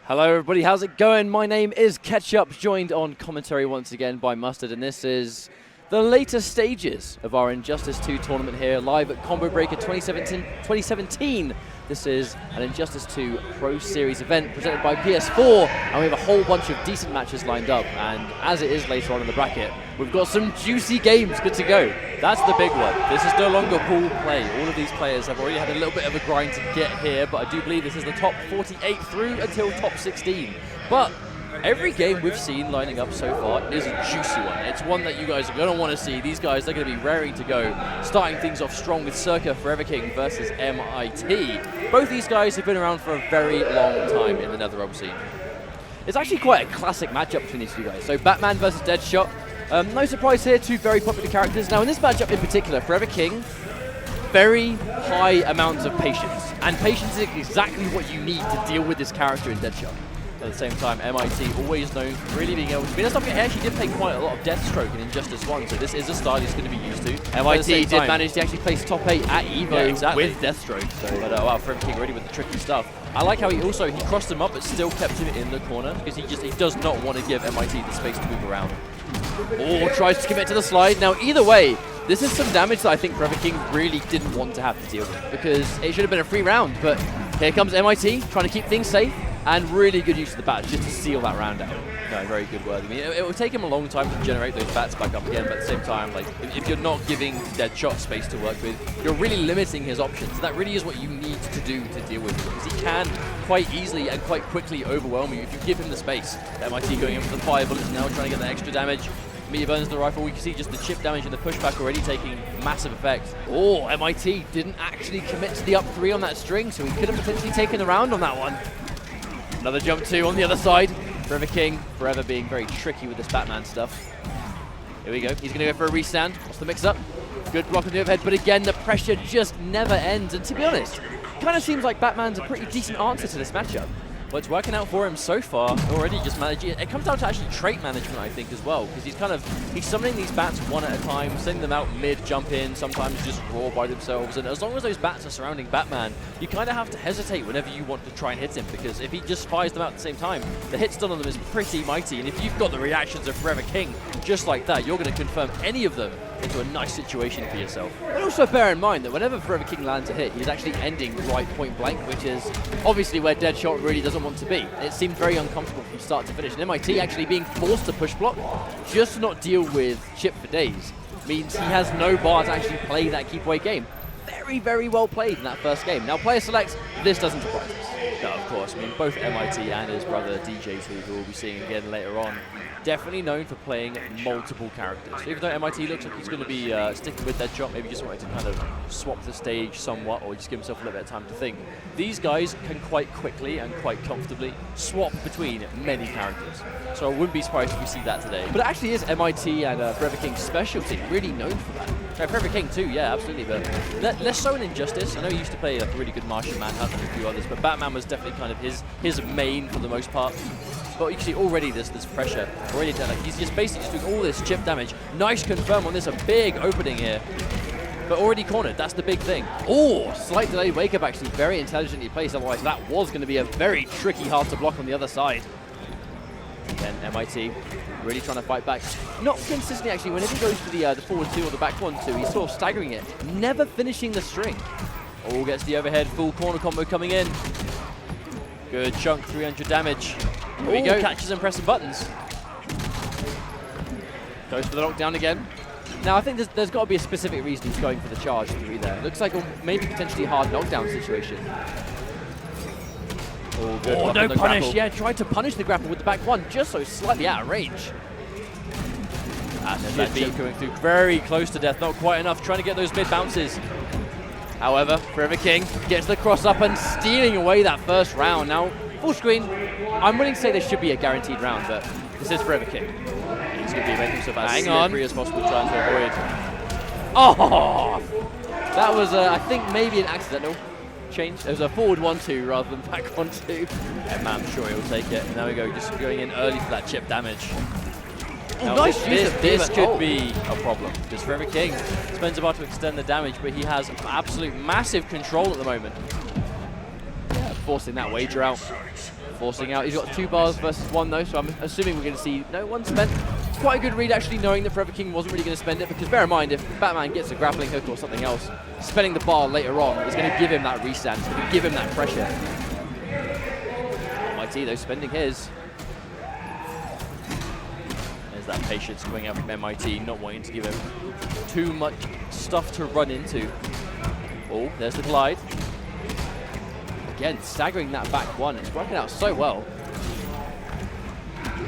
Hello everybody, how's it going? My name is Ketchup, joined on commentary once again by Mustard, and this is the later stages of our Injustice 2 tournament here, live at Combo Breaker 2017. This is an Injustice 2 Pro Series event presented by PS4, and we have a whole bunch of decent matches lined up, and as it is later on in the bracket, we've got some juicy games good to go. That's the big one. This is no longer pool play. All of these players have already had a little bit of a grind to get here, but I do believe this is the top 48 through until top 16. But every game we've seen lining up so far is a juicy one. It's one that you guys are going to want to see. These guys, they're going to be raring to go. Starting things off strong with Circa Forever King versus MIT. Both these guys have been around for a very long time in the NetherRealm scene. It's actually quite a classic matchup between these two guys. So Batman versus Deadshot. No surprise here, two very popular characters. Now in this matchup in particular, Forever King, very high amounts of patience. And patience is exactly what you need to deal with this character in Deadshot. At the same time, MIT always known for really being able to... I mean, that's something he actually did play quite a lot of Deathstroke in Injustice 1, so this is a style he's going to be used to. MIT did manage to actually place top 8 at EVO with Deathstroke. So, but wow, Forever King already with the tricky stuff. I like how he crossed him up but still kept him in the corner, because he does not want to give MIT the space to move around. Or tries to commit to the slide. Now, either way, this is some damage that I think Forever King really didn't want to have to deal with, because it should have been a free round, but here comes MIT trying to keep things safe. And really good use of the bats just to seal that round out. No, very good work. I mean, it will take him a long time to generate those bats back up again, but at the same time, like, if you're not giving Deadshot space to work with, you're really limiting his options. That really is what you need to do to deal with him, because he can quite easily and quite quickly overwhelm you if you give him the space. MIT going in for the fire bullets now, trying to get the extra damage. Meter burns the rifle. We can see just the chip damage and the pushback already taking massive effect. Oh, MIT didn't actually commit to the up 3 on that string, so he could have potentially taken the round on that one. Another jump 2 on the other side. Forever King, forever being very tricky with this Batman stuff. Here we go. He's going to go for a restand. What's the mix-up? Good block on the overhead, but again, the pressure just never ends. And to be honest, it kind of seems like Batman's a pretty decent answer to this matchup. But it's working out for him so far, already just managing it. It comes down to actually trait management, I think, as well, because he's summoning these bats one at a time, sending them out mid, jump in, sometimes just raw by themselves. And as long as those bats are surrounding Batman, you kind of have to hesitate whenever you want to try and hit him, because if he just fires them out at the same time, the hit stun on them is pretty mighty. And if you've got the reactions of Forever King just like that, you're going to confirm any of them into a nice situation for yourself. But also bear in mind that whenever Forever King lands a hit, he's actually ending right point blank, which is obviously where Deadshot really doesn't want to be. It seemed very uncomfortable from start to finish. And MIT actually being forced to push block just to not deal with chip for days means he has no bar to actually play that keep away game. Very, very well played in that first game. Now player selects, this doesn't surprise us. No, of course. I mean, both MIT and his brother DJ2, who we'll be seeing again later on, definitely known for playing multiple characters. Even though MIT looks like he's going to be sticking with Deadshot, maybe just wanted to kind of swap the stage somewhat, or just give himself a little bit of time to think. These guys can quite quickly and quite comfortably swap between many characters. So I wouldn't be surprised if we see that today. But it actually is MIT and Forever King's specialty, really known for that. Forever King too, yeah, absolutely, but less so in Injustice. I know he used to play like a really good Martian Manhunt and a few others, but Batman was definitely kind of his main for the most part. But you can see already this pressure, already like he's just basically just doing all this chip damage. Nice confirm on this, a big opening here. But already cornered, that's the big thing. Oh, slight delayed wake up actually, very intelligently placed, otherwise that was going to be a very tricky hard to block on the other side. Again, MIT really trying to fight back. Not consistently actually, whenever he goes for the forward 2 or the back 1-2, he's sort of staggering it, never finishing the string. Oh, gets the overhead, full corner combo coming in. Good chunk, 300 damage. Here we go, catches and pressing buttons. Goes for the knockdown again. Now I think there's got to be a specific reason he's going for the charge 3 there. Looks like a maybe potentially hard knockdown situation. Oh, good. Oh, no punish. Grapple. Yeah, tried to punish the grapple with the back 1, just so slightly out of range. And then that chip going through very close to death, not quite enough, trying to get those mid bounces. However, Forever King gets the cross up and stealing away that first round. Now, full screen, I'm willing to say this should be a guaranteed round, but this is Forever King. He's going to be making himself as slippery as possible, trying to avoid. Oh! That was, I think, maybe an accidental change. It was a forward 1-2 rather than back 1-2. Yeah, man, I'm sure he'll take it. And there we go, just going in early for that chip damage. Now, nice this could be a problem, because Forever King spends about to extend the damage, but he has absolute massive control at the moment. forcing that wager out. Forcing out. He's got 2 bars versus 1 though, so I'm assuming we're going to see no one spent. Quite a good read actually, knowing that Forever King wasn't really going to spend it, because bear in mind, if Batman gets a grappling hook or something else, spending the bar later on is going to give him that restand, it's going to give him that pressure. MIT though spending his. There's that patience coming out from MIT, not wanting to give him too much stuff to run into. Oh, there's the glide. Again, staggering that back one. It's working out so well.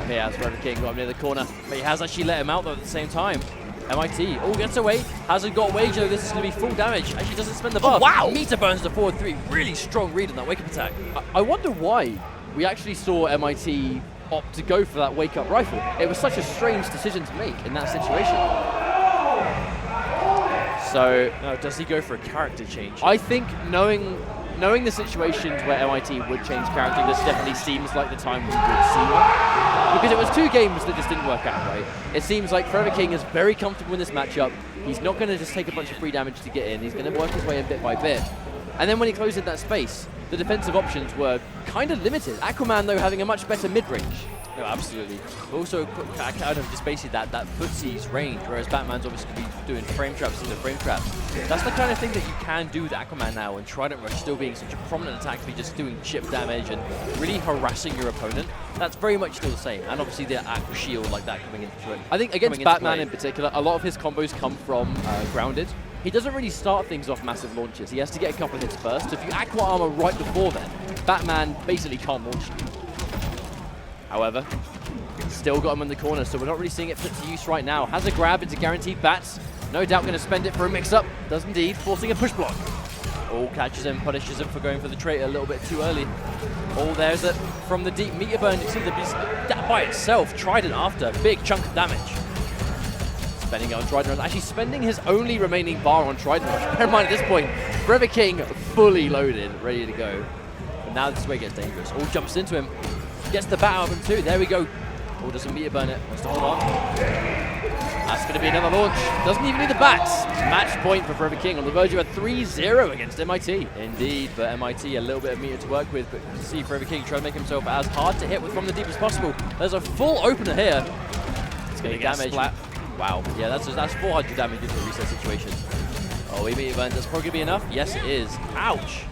Here has Forever King got him near the corner, but he has actually let him out though at the same time. MIT, gets away. Hasn't got wager. This is going to be full damage. Actually doesn't spend the buff. Wow! Meter burns the forward 3. Really strong read on that wake-up attack. I wonder why we actually saw MIT opt to go for that wake-up rifle. It was such a strange decision to make in that situation. So, no, does he go for a character change? I think knowing the situations where MIT would change character, this definitely seems like the time we would see one. Because it was 2 games that just didn't work out, right? It seems like Forever King is very comfortable in this matchup. He's not going to just take a bunch of free damage to get in. He's going to work his way in bit by bit. And then when he closed in that space, the defensive options were kind of limited. Aquaman, though, having a much better mid-range. No, absolutely. Also, kind of just basically that footsie's range, whereas Batman's obviously going to be doing frame traps into frame traps. That's the kind of thing that you can do with Aquaman now, and Trident Rush still being such a prominent attack for just doing chip damage and really harassing your opponent. That's very much still the same, and obviously the Aqua Shield like that coming into it. I think against Batman in particular, a lot of his combos come from grounded. He doesn't really start things off massive launches. He has to get a couple of hits first. If you Aqua Armor right before then, Batman basically can't launch you. However, still got him in the corner, so we're not really seeing it put to use right now. Has a grab, it's a guaranteed bats. No doubt going to spend it for a mix-up. Does indeed, forcing a push block. Catches him, punishes him for going for the traitor a little bit too early. There's it from the deep meter burn. You see that by itself, Trident after, big chunk of damage. Spending it on Trident Rush, actually spending his only remaining bar on Trident Rush. Bear in mind at this point, Forever King fully loaded, ready to go. But now this is where it gets dangerous. Jumps into him. Gets the bat out of him too. There we go. Doesn't meter burn it. Wants to hold on. That's going to be another launch. Doesn't even need the bats. Match point for Forever King on the verge of a 3-0 against MIT. Indeed, but MIT a little bit of meter to work with. But you can see Forever King trying to make himself as hard to hit with from the deep as possible. There's a full opener here. It's going to get damage. Splat. Wow. Yeah, that's 400 damage into a reset situation. He meter burns. That's probably going to be enough. Yes, it is. Ouch.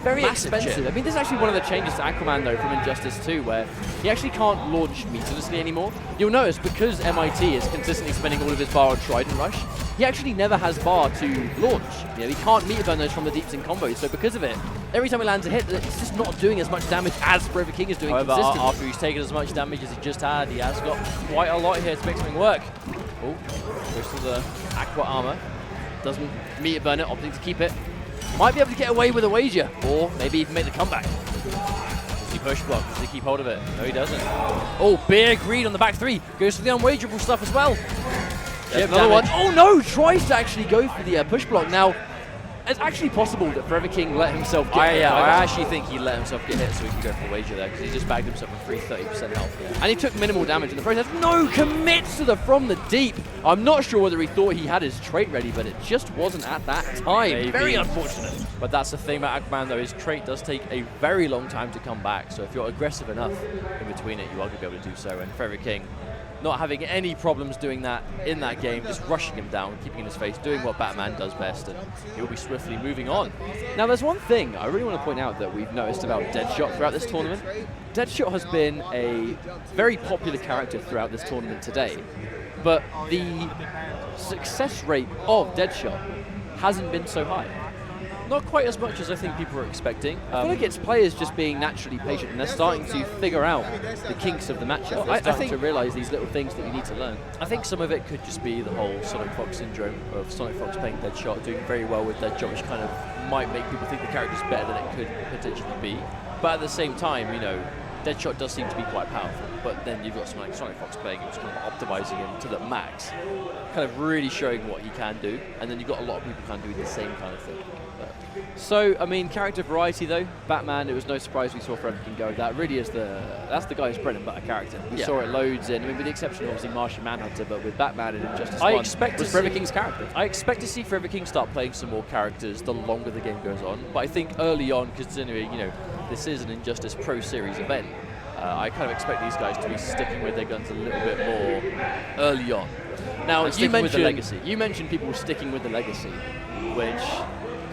Very expensive. Chip. I mean, this is actually one of the changes to Aquaman, though, from Injustice 2, where he actually can't launch meterlessly anymore. You'll notice, because MIT is consistently spending all of his bar on Trident Rush, he actually never has bar to launch. He can't meter burn those from the deeps in combos, so because of it, every time he lands a hit, it's just not doing as much damage as Forever King is doing consistently. After he's taken as much damage as he just had, he has got quite a lot here to make something work. Goes to the Aqua Armor. Doesn't meter burn it, opting to keep it. Might be able to get away with a wager, or maybe even make the comeback. Does he push block? Does he keep hold of it? No, he doesn't. Big read on the back 3. Goes for the unwagerable stuff as well. Another one. No! Tries to actually go for the push block. Now, it's actually possible that Forever King let himself get hit. I actually think he let himself get hit so he could go for a wager there, because he just bagged himself a free 30% health. And he took minimal damage in the process. No, commits to the from the deep. I'm not sure whether he thought he had his trait ready, but it just wasn't at that time. Maybe. Very unfortunate. But that's the thing about Aquaman, though. His trait does take a very long time to come back. So if you're aggressive enough in between it, you are going to be able to do so. And Forever King, not having any problems doing that in that game, just rushing him down, keeping in his face, doing what Batman does best, and he'll be swiftly moving on. Now, there's one thing I really want to point out that we've noticed about Deadshot throughout this tournament. Deadshot has been a very popular character throughout this tournament today, but the success rate of Deadshot hasn't been so high. Not quite as much as I think people were expecting. I feel like it's players just being naturally patient, and they're starting to figure out the kinks of the matchup. They're starting to realise these little things that you need to learn. I think some of it could just be the whole Sonic Fox syndrome of Sonic Fox playing Deadshot, doing very well with Deadshot, which kind of might make people think the character's better than it could potentially be. But at the same time, Deadshot does seem to be quite powerful. But then you've got someone like Sonic Fox playing him, just kind of optimising him to the max, kind of really showing what he can do. And then you've got a lot of people kind of doing the same kind of thing. So, I mean, character variety though. Batman, it was no surprise we saw Forever King go. That's the guy's bread and butter character. We saw it loads in, with the exception of obviously Martian Manhunter, but with Batman and Injustice 1, was Forever King's character. I expect to see Forever King start playing some more characters the longer the game goes on. But I think early on, because anyway, this is an Injustice Pro Series event, I kind of expect these guys to be sticking with their guns a little bit more early on. Now, you mentioned mentioned people sticking with the legacy, which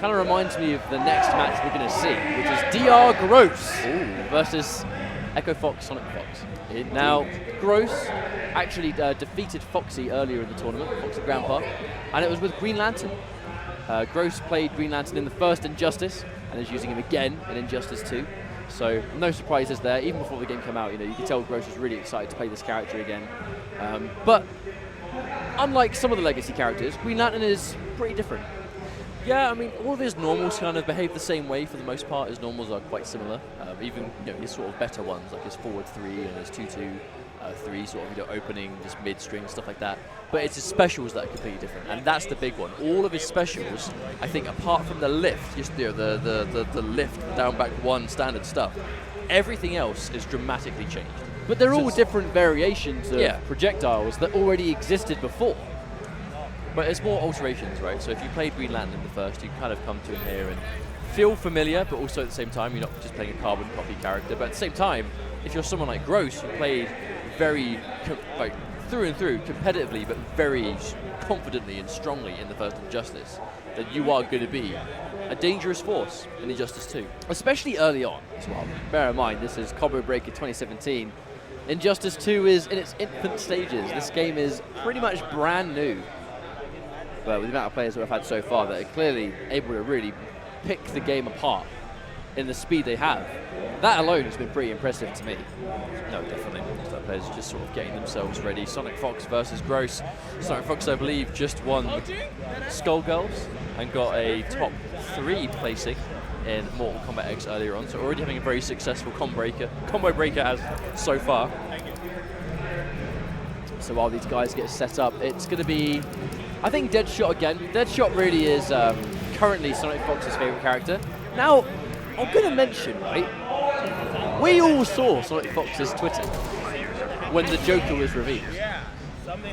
kind of reminds me of the next match we're going to see, which is DR Gross versus Echo Fox, Sonic Fox. Now, Gross actually defeated Foxy earlier in the tournament, Foxy Grandpa, and it was with Green Lantern. Gross played Green Lantern in the first Injustice, and is using him again in Injustice 2. So no surprises there. Even before the game came out, you could tell Gross was really excited to play this character again. But unlike some of the legacy characters, Green Lantern is pretty different. Yeah, I mean, all of his normals kind of behave the same way for the most part. His normals are quite similar. Even his sort of better ones, like his forward 3 and his 2-2. 3 sort of opening, just mid-string, stuff like that. But it's his specials that are completely different, and that's the big one. All of his specials, I think, apart from the lift, just the lift, down back 1 standard stuff, everything else is dramatically changed. But they're all different variations of projectiles that already existed before. But it's more alterations, right? So if you played Green Lantern in the first, you kind of come to him here and feel familiar, but also at the same time, you're not just playing a carbon copy character. But at the same time, if you're someone like Gross, who played very, through and through, competitively, but very confidently and strongly in the first Injustice, then you are going to be a dangerous force in Injustice 2. Especially early on as well. Bear in mind, this is Combo Breaker 2017. Injustice 2 is in its infant stages. This game is pretty much brand new. But with the amount of players that we've had so far, that are clearly able to really pick the game apart in the speed they have. That alone has been pretty impressive to me. No, definitely. So players are just sort of getting themselves ready. Sonic Fox versus Gross. Sonic Fox, I believe, just won Skullgirls and got a top 3 placing in Mortal Kombat X earlier on. So already having a very successful combo breaker as so far. So while these guys get set up, it's going to be, I think, Deadshot again. Deadshot really is currently Sonic Fox's favorite character. Now, I'm going to mention, right, we all saw Sonic Fox's Twitter when the Joker was revealed.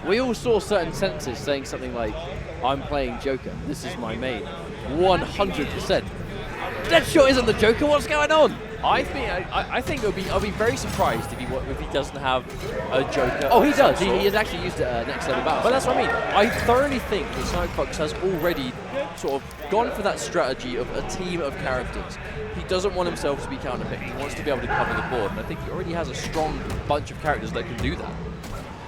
We all saw certain sentences saying something like, I'm playing Joker, this is my main. 100%. Deadshot isn't the Joker, what's going on? I think I'll be very surprised if he doesn't have a Joker. Oh, he does. He has actually used it next level battle. But that's what I mean. I thoroughly think that Sonic Fox has already sort of gone for that strategy of a team of characters. He doesn't want himself to be counterpicked. He wants to be able to cover the board, and I think he already has a strong bunch of characters that can do that.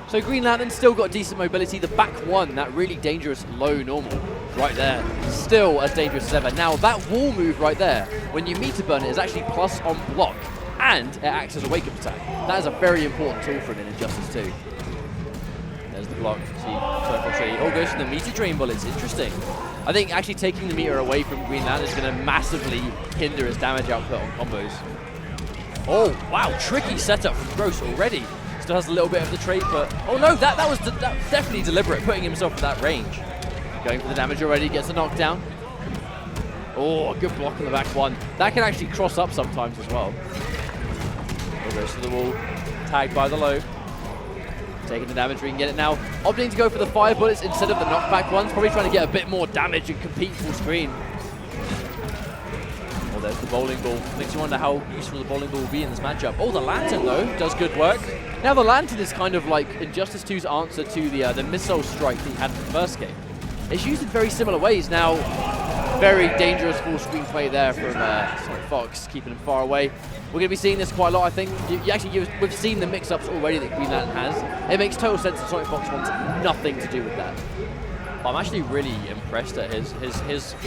So Green Lantern still got decent mobility. The back 1, that really dangerous low normal, right there, still as dangerous as ever. Now that wall move right there, when you meter burn it, is actually plus on block, and it acts as a wake-up attack. That is a very important tool for an Injustice 2. There's the block. See, all goes to the meter drain bullets. Interesting. I think actually taking the meter away from Green Lantern is going to massively hinder his damage output on combos. Oh, wow, tricky setup from Gross already. Still has a little bit of the trait, but oh no, that was definitely deliberate, putting himself at that range. Going for the damage already, gets a knockdown. Oh, a good block on the back 1. That can actually cross up sometimes as well. Goes to the wall, tagged by the low. Taking the damage, we can get it now. Opting to go for the fire bullets instead of the knockback ones, probably trying to get a bit more damage and compete full screen. Oh, there's the bowling ball. Makes you wonder how useful the bowling ball will be in this matchup. Oh, the Lantern, though, does good work. Now, the Lantern is kind of like Injustice 2's answer to the missile strike that he had in the first game. It's used in very similar ways. Now, very dangerous full screen play there from Sonic Fox, keeping him far away. We're going to be seeing this quite a lot, I think. We've seen the mix-ups already that Green Lantern has. It makes total sense that Sonic Fox wants nothing to do with that. I'm actually really impressed at his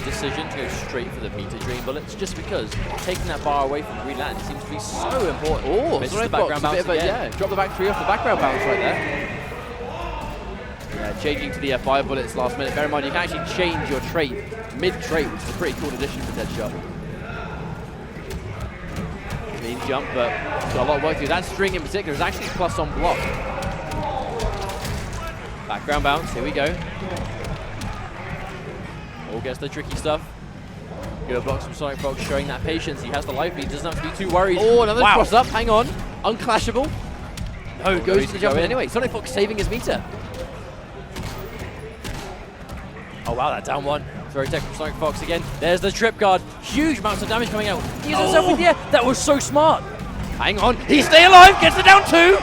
decision to go straight for the meter drain bullets, just because taking that bar away from Green Lantern seems to be so important. Oh, Sonic Fox, a bit of a, drop the back 3 off the background bounce right there. Yeah, changing to the fire bullets last minute. Bear in mind, you can actually change your trait mid-trait, which is a pretty cool addition for Deadshot. Mean jump, but got a lot of work to do. That string in particular is actually plus on block. Background bounce, here we go. All gets the tricky stuff. Good blocks from Sonic Fox, showing that patience. He has the life lead, doesn't have to be too worried. Oh, another cross up, hang on. Unclashable. No, goes to the jump in anyway. Sonic Fox saving his meter. Oh wow, that down one. Throw tech from Sonic Fox again. There's the trip guard. Huge amounts of damage coming out. He gets himself in the air. That was so smart. Hang on, he's staying alive, gets it down 2!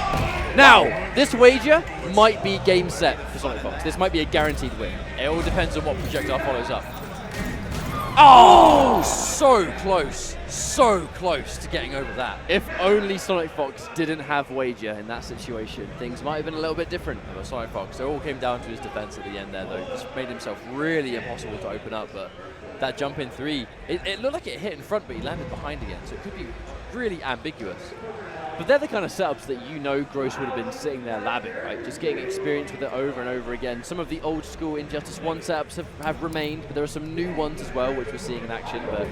Now, this wager might be game set for Sonic Fox. This might be a guaranteed win. It all depends on what projectile follows up. Oh, so close to getting over that. If only Sonic Fox didn't have wager in that situation, things might have been a little bit different. But Sonic Fox, it all came down to his defense at the end there, though. Just made himself really impossible to open up, but that jump in 3, it looked like it hit in front, but he landed behind again, so it could be really ambiguous. But they're the kind of setups that you know Gross would have been sitting there labbing, right? Just getting experience with it over and over again. Some of the old school Injustice 1 setups have remained, but there are some new ones as well, which we're seeing in action. But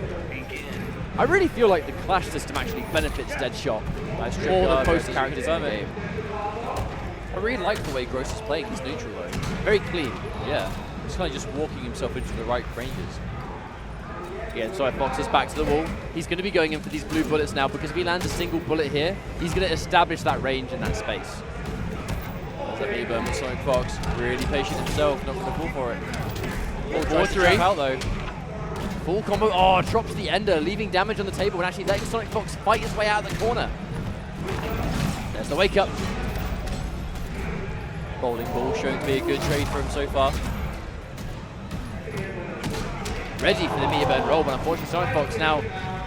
I really feel like the clash system actually benefits Deadshot more than most characters in the game. I really like the way Gross is playing this neutral though. Very clean. Yeah, he's kind of just walking himself into the right ranges. Again, Sonic Fox is back to the wall. He's going to be going in for these blue bullets now, because if he lands a single bullet here, he's going to establish that range in that space. There's that knee burn with Sonic Fox. Really patient himself, not going to fall for it. All 3 out though. Full combo. Oh, drops the ender, leaving damage on the table and actually letting Sonic Fox fight his way out of the corner. There's the wake up. Bowling ball showing to be a good trade for him so far. Ready for the meter burn roll, but unfortunately Sonic Fox now,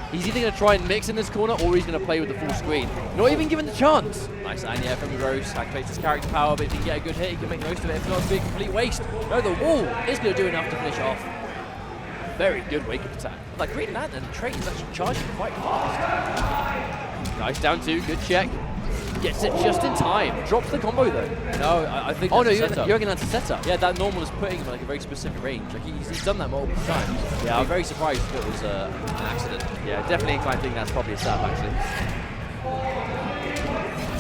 he's either going to try and mix in this corner or he's going to play with the full screen. Not even given the chance. Nice Anya from Gross, activates his character power, but if he can get a good hit, he can make the most of it. If not, it's be a complete waste. No, the wall is going to do enough to finish off. Very good wake-up attack. Like Green Lantern, Trade is actually charging quite fast. Nice down 2, good check. Gets it just in time. Drops the combo though. No, I think oh no, that's you're going to set up. Yeah, that normal is putting him in like a very specific range. Like he's done that multiple times. Yeah, I'm very surprised if it was an accident. Yeah, definitely inclined to think that's probably a setup actually.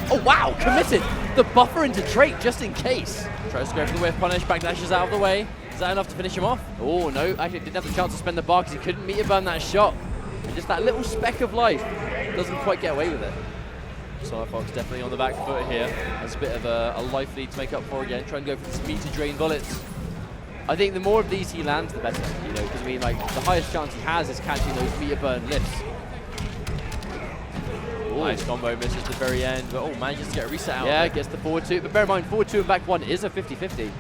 Oh wow, committed! The buffer into trait just in case. Tries to go for the whiff punish, backdashes out of the way. Is that enough to finish him off? Oh no, actually didn't have the chance to spend the bar because he couldn't meter burn that shot. Just that little speck of life doesn't quite get away with it. Sonic Fox definitely on the back foot here. Has a bit of a life lead to make up for again. Trying to go for this meter drain bullets. I think the more of these he lands, the better. You know, because I mean, like the highest chance he has is catching those meter burn lifts. Ooh. Nice combo, misses at the very end, but manages to get a reset out. Yeah, gets the forward 2, but bear in mind, forward 2 and back 1 is a 50-50.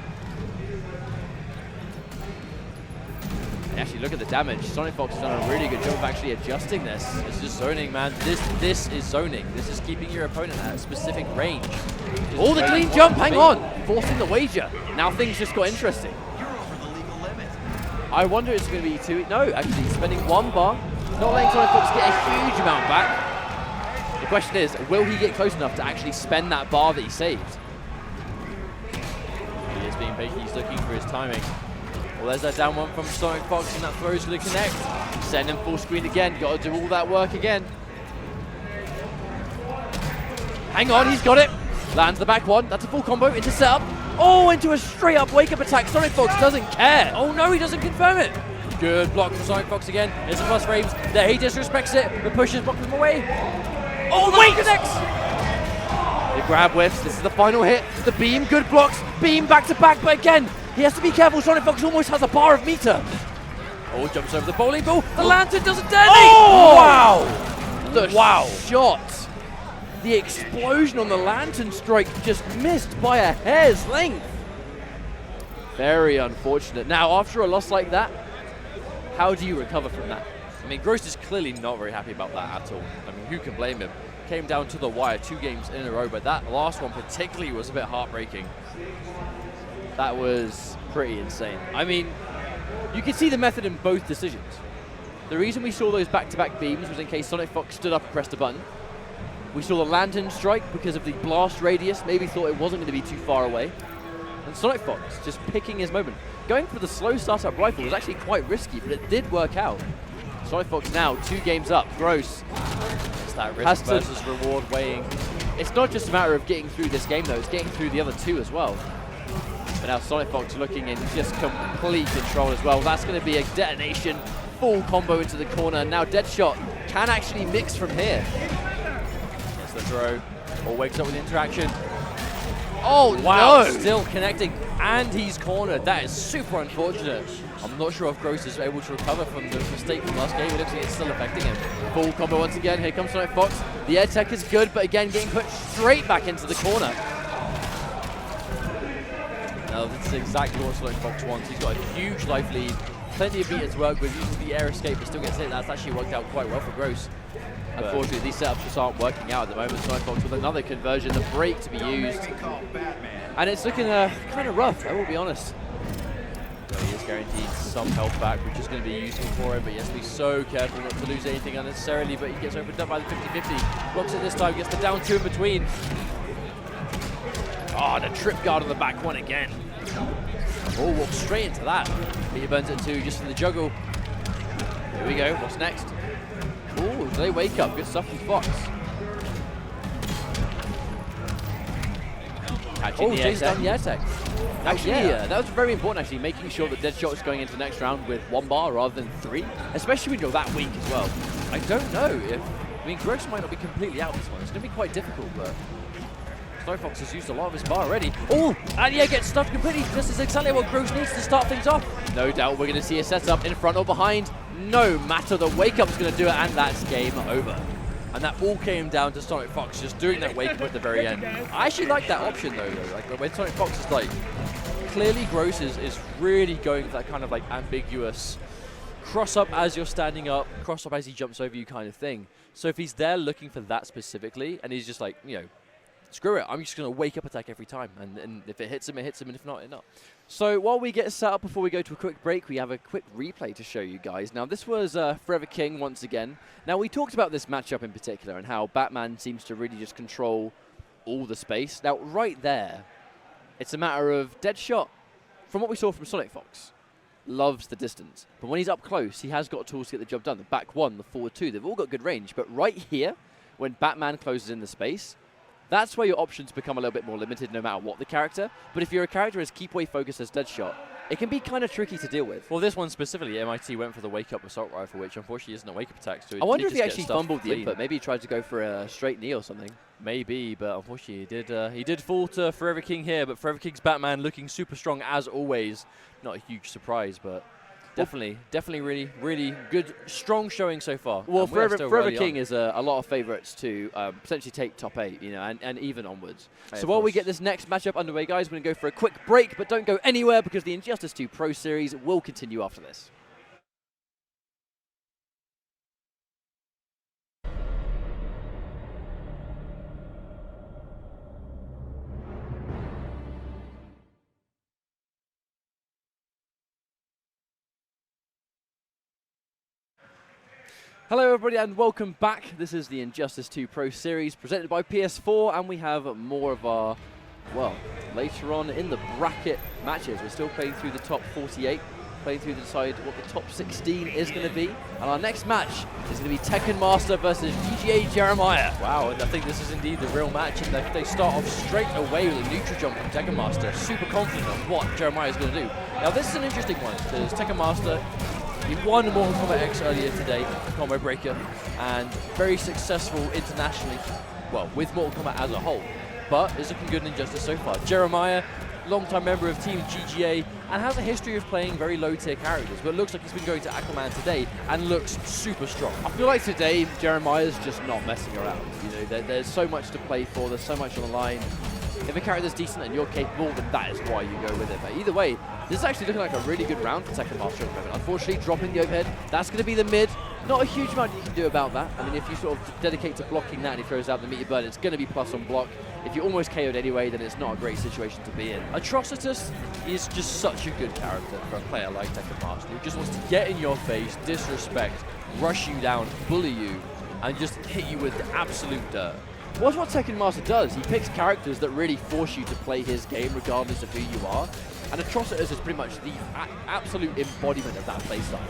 Actually, look at the damage. Sonic Fox has done a really good job of actually adjusting this. This is zoning, man. This is zoning. This is keeping your opponent at a specific range. Oh, the clean jump, hang on! Forcing the wager. Now things just got interesting. You're over the legal limit. I wonder if it's going to be 2. No, actually, he's spending 1 bar. Not letting Sonic Fox get a huge amount back. The question is, will he get close enough to actually spend that bar that he saved? He is being patient. He's looking for his timing. Well, there's that down one from Sonic Fox, and that throw is going to connect. Send him full screen again. Got to do all that work again. Hang on, he's got it. Lands the back 1. That's a full combo into setup. Oh, into a straight up wake up attack. Sonic Fox doesn't care. Oh no, he doesn't confirm it. Good block from Sonic Fox again. There's a plus frames. There he disrespects it, but pushes, blocks him away. Oh, wait! Connects. The grab whiffs. This is the final hit. The beam, good blocks. Beam back to back, but again, he has to be careful. Sonic Fox almost has a bar of meter. Oh, jumps over the bowling ball. The lantern doesn't dare me. Oh! Wow! The shot. The explosion on the lantern strike just missed by a hair's length. Very unfortunate. Now, after a loss like that, how do you recover from that? I mean, Gross is clearly not very happy about that at all. I mean, who can blame him? Came down to the wire 2 games in a row, but that last one particularly was a bit heartbreaking. That was pretty insane. I mean, you can see the method in both decisions. The reason we saw those back-to-back beams was in case Sonic Fox stood up and pressed a button. We saw the lantern strike because of the blast radius, maybe thought it wasn't going to be too far away. And Sonic Fox just picking his moment. Going for the slow startup rifle was actually quite risky, but it did work out. Sonic Fox now 2 games up. Gross. It's that risk versus reward weighing. It's not just a matter of getting through this game though, it's getting through the other 2 as well. But now Sonic Fox looking in just complete control as well. That's going to be a detonation, full combo into the corner. Now Deadshot can actually mix from here. Gets the throw, or wakes up with interaction. Oh, wow, no! Still connecting, and he's cornered. That is super unfortunate. I'm not sure if Gross is able to recover from the mistake from last game. It looks like it's still affecting him. Full combo once again. Here comes Sonic Fox. The air tech is good, but again getting put straight back into the corner. Now, this is exactly what Sonic Fox wants. He's got a huge life lead, plenty of meter to work with, using the air escape, but still gets hit. That's actually worked out quite well for Gross. Unfortunately, these setups just aren't working out at the moment. Sonic Fox with another conversion, the break to be used. And it's looking kind of rough, I will be honest. So he is guaranteed some health back, which is going to be useful for him, but he has to be so careful not to lose anything unnecessarily, but he gets opened up by the 50-50. Blocks it this time, gets the down 2 in between. Oh, the trip guard on the back one again. Oh, walks straight into that. Meter burns it 2 just for the juggle. Here we go, what's next? Oh, they wake up. Good stuff from Fox. Catching the Jay's done the air tech. Actually, yeah. that was very important, actually, making sure that Deadshot is going into the next round with 1 bar rather than 3, especially when you're that weak as well. I don't know if... I mean, Gross might not be completely out this one. It's going to be quite difficult, but... Snow Fox has used a lot of his bar already. Oh, and yeah, gets stuffed completely. This is exactly what Gross needs to start things off. No doubt we're going to see a setup in front or behind. No matter, the wake-up's going to do it, and that's game over. And that all came down to Sonic Fox just doing that wake-up at the very end. I actually like that option, though. Like, when Sonic Fox is like... Clearly, Gross is really going for that kind of like ambiguous cross-up as you're standing up, cross-up as he jumps over you kind of thing. So if he's there looking for that specifically, and he's just like, you know, screw it, I'm just going to wake up attack every time. And if it hits him, and if not, it not. So while we get set up before we go to a quick break, we have a quick replay to show you guys. Now, this was Forever King once again. Now, we talked about this matchup in particular and how Batman seems to really just control all the space. Now, right there, it's a matter of Deadshot, from what we saw from Sonic Fox, loves the distance. But when he's up close, he has got tools to get the job done. The back 1, the forward 2, they've all got good range. But right here, when Batman closes in the space, that's where your options become a little bit more limited no matter what the character. But if you're a character as keep away focused as Deadshot, it can be kind of tricky to deal with. Well, this one specifically, MIT went for the wake-up assault rifle, which unfortunately isn't a wake-up attack. So I wonder if he actually fumbled the input. Maybe he tried to go for a straight knee or something. Maybe, but unfortunately he did fall to Forever King here. But Forever King's Batman looking super strong as always. Not a huge surprise, but definitely really good, strong showing so far. Well, Forever King is a lot of favourites to potentially take top 8, you know, and even onwards. So while we get this next matchup underway, guys, we're going to go for a quick break, but don't go anywhere because the Injustice 2 Pro Series will continue after this. Hello everybody and welcome back. This is the Injustice 2 Pro Series presented by PS4, and we have more of our, well, later on in the bracket matches. We're still playing through the top 48, playing through to decide what the top 16 is going to be. And our next match is going to be Tekken Master versus GGA Jeremiah. Wow, and I think this is indeed the real match. And they start off straight away with a neutral jump from Tekken Master, super confident on what Jeremiah is going to do. Now this is an interesting one because Tekken Master, he won Mortal Kombat X earlier today, Combo Breaker, and very successful internationally, well, with Mortal Kombat as a whole, but is looking good in Injustice so far. Jeremiah, long-time member of Team GGA, and has a history of playing very low-tier characters, but looks like he's been going to Aquaman today, and looks super strong. I feel like today, Jeremiah's just not messing around. You know, there's so much to play for, there's so much on the line. If a character's decent and you're capable, then that is why you go with it. But either way, this is actually looking like a really good round for Tekken Master at the moment. Unfortunately, dropping the overhead, that's going to be the mid. Not a huge amount you can do about that. I mean, if you sort of dedicate to blocking that and he throws out the meter burn, it's going to be plus on block. If you're almost KO'd anyway, then it's not a great situation to be in. Atrocitus is just such a good character for a player like Tekken Master, who just wants to get in your face, disrespect, rush you down, bully you, and just hit you with the absolute dirt. Well, that's what Tekken Master does. He picks characters that really force you to play his game regardless of who you are. And Atrocitus is pretty much the absolute embodiment of that playstyle.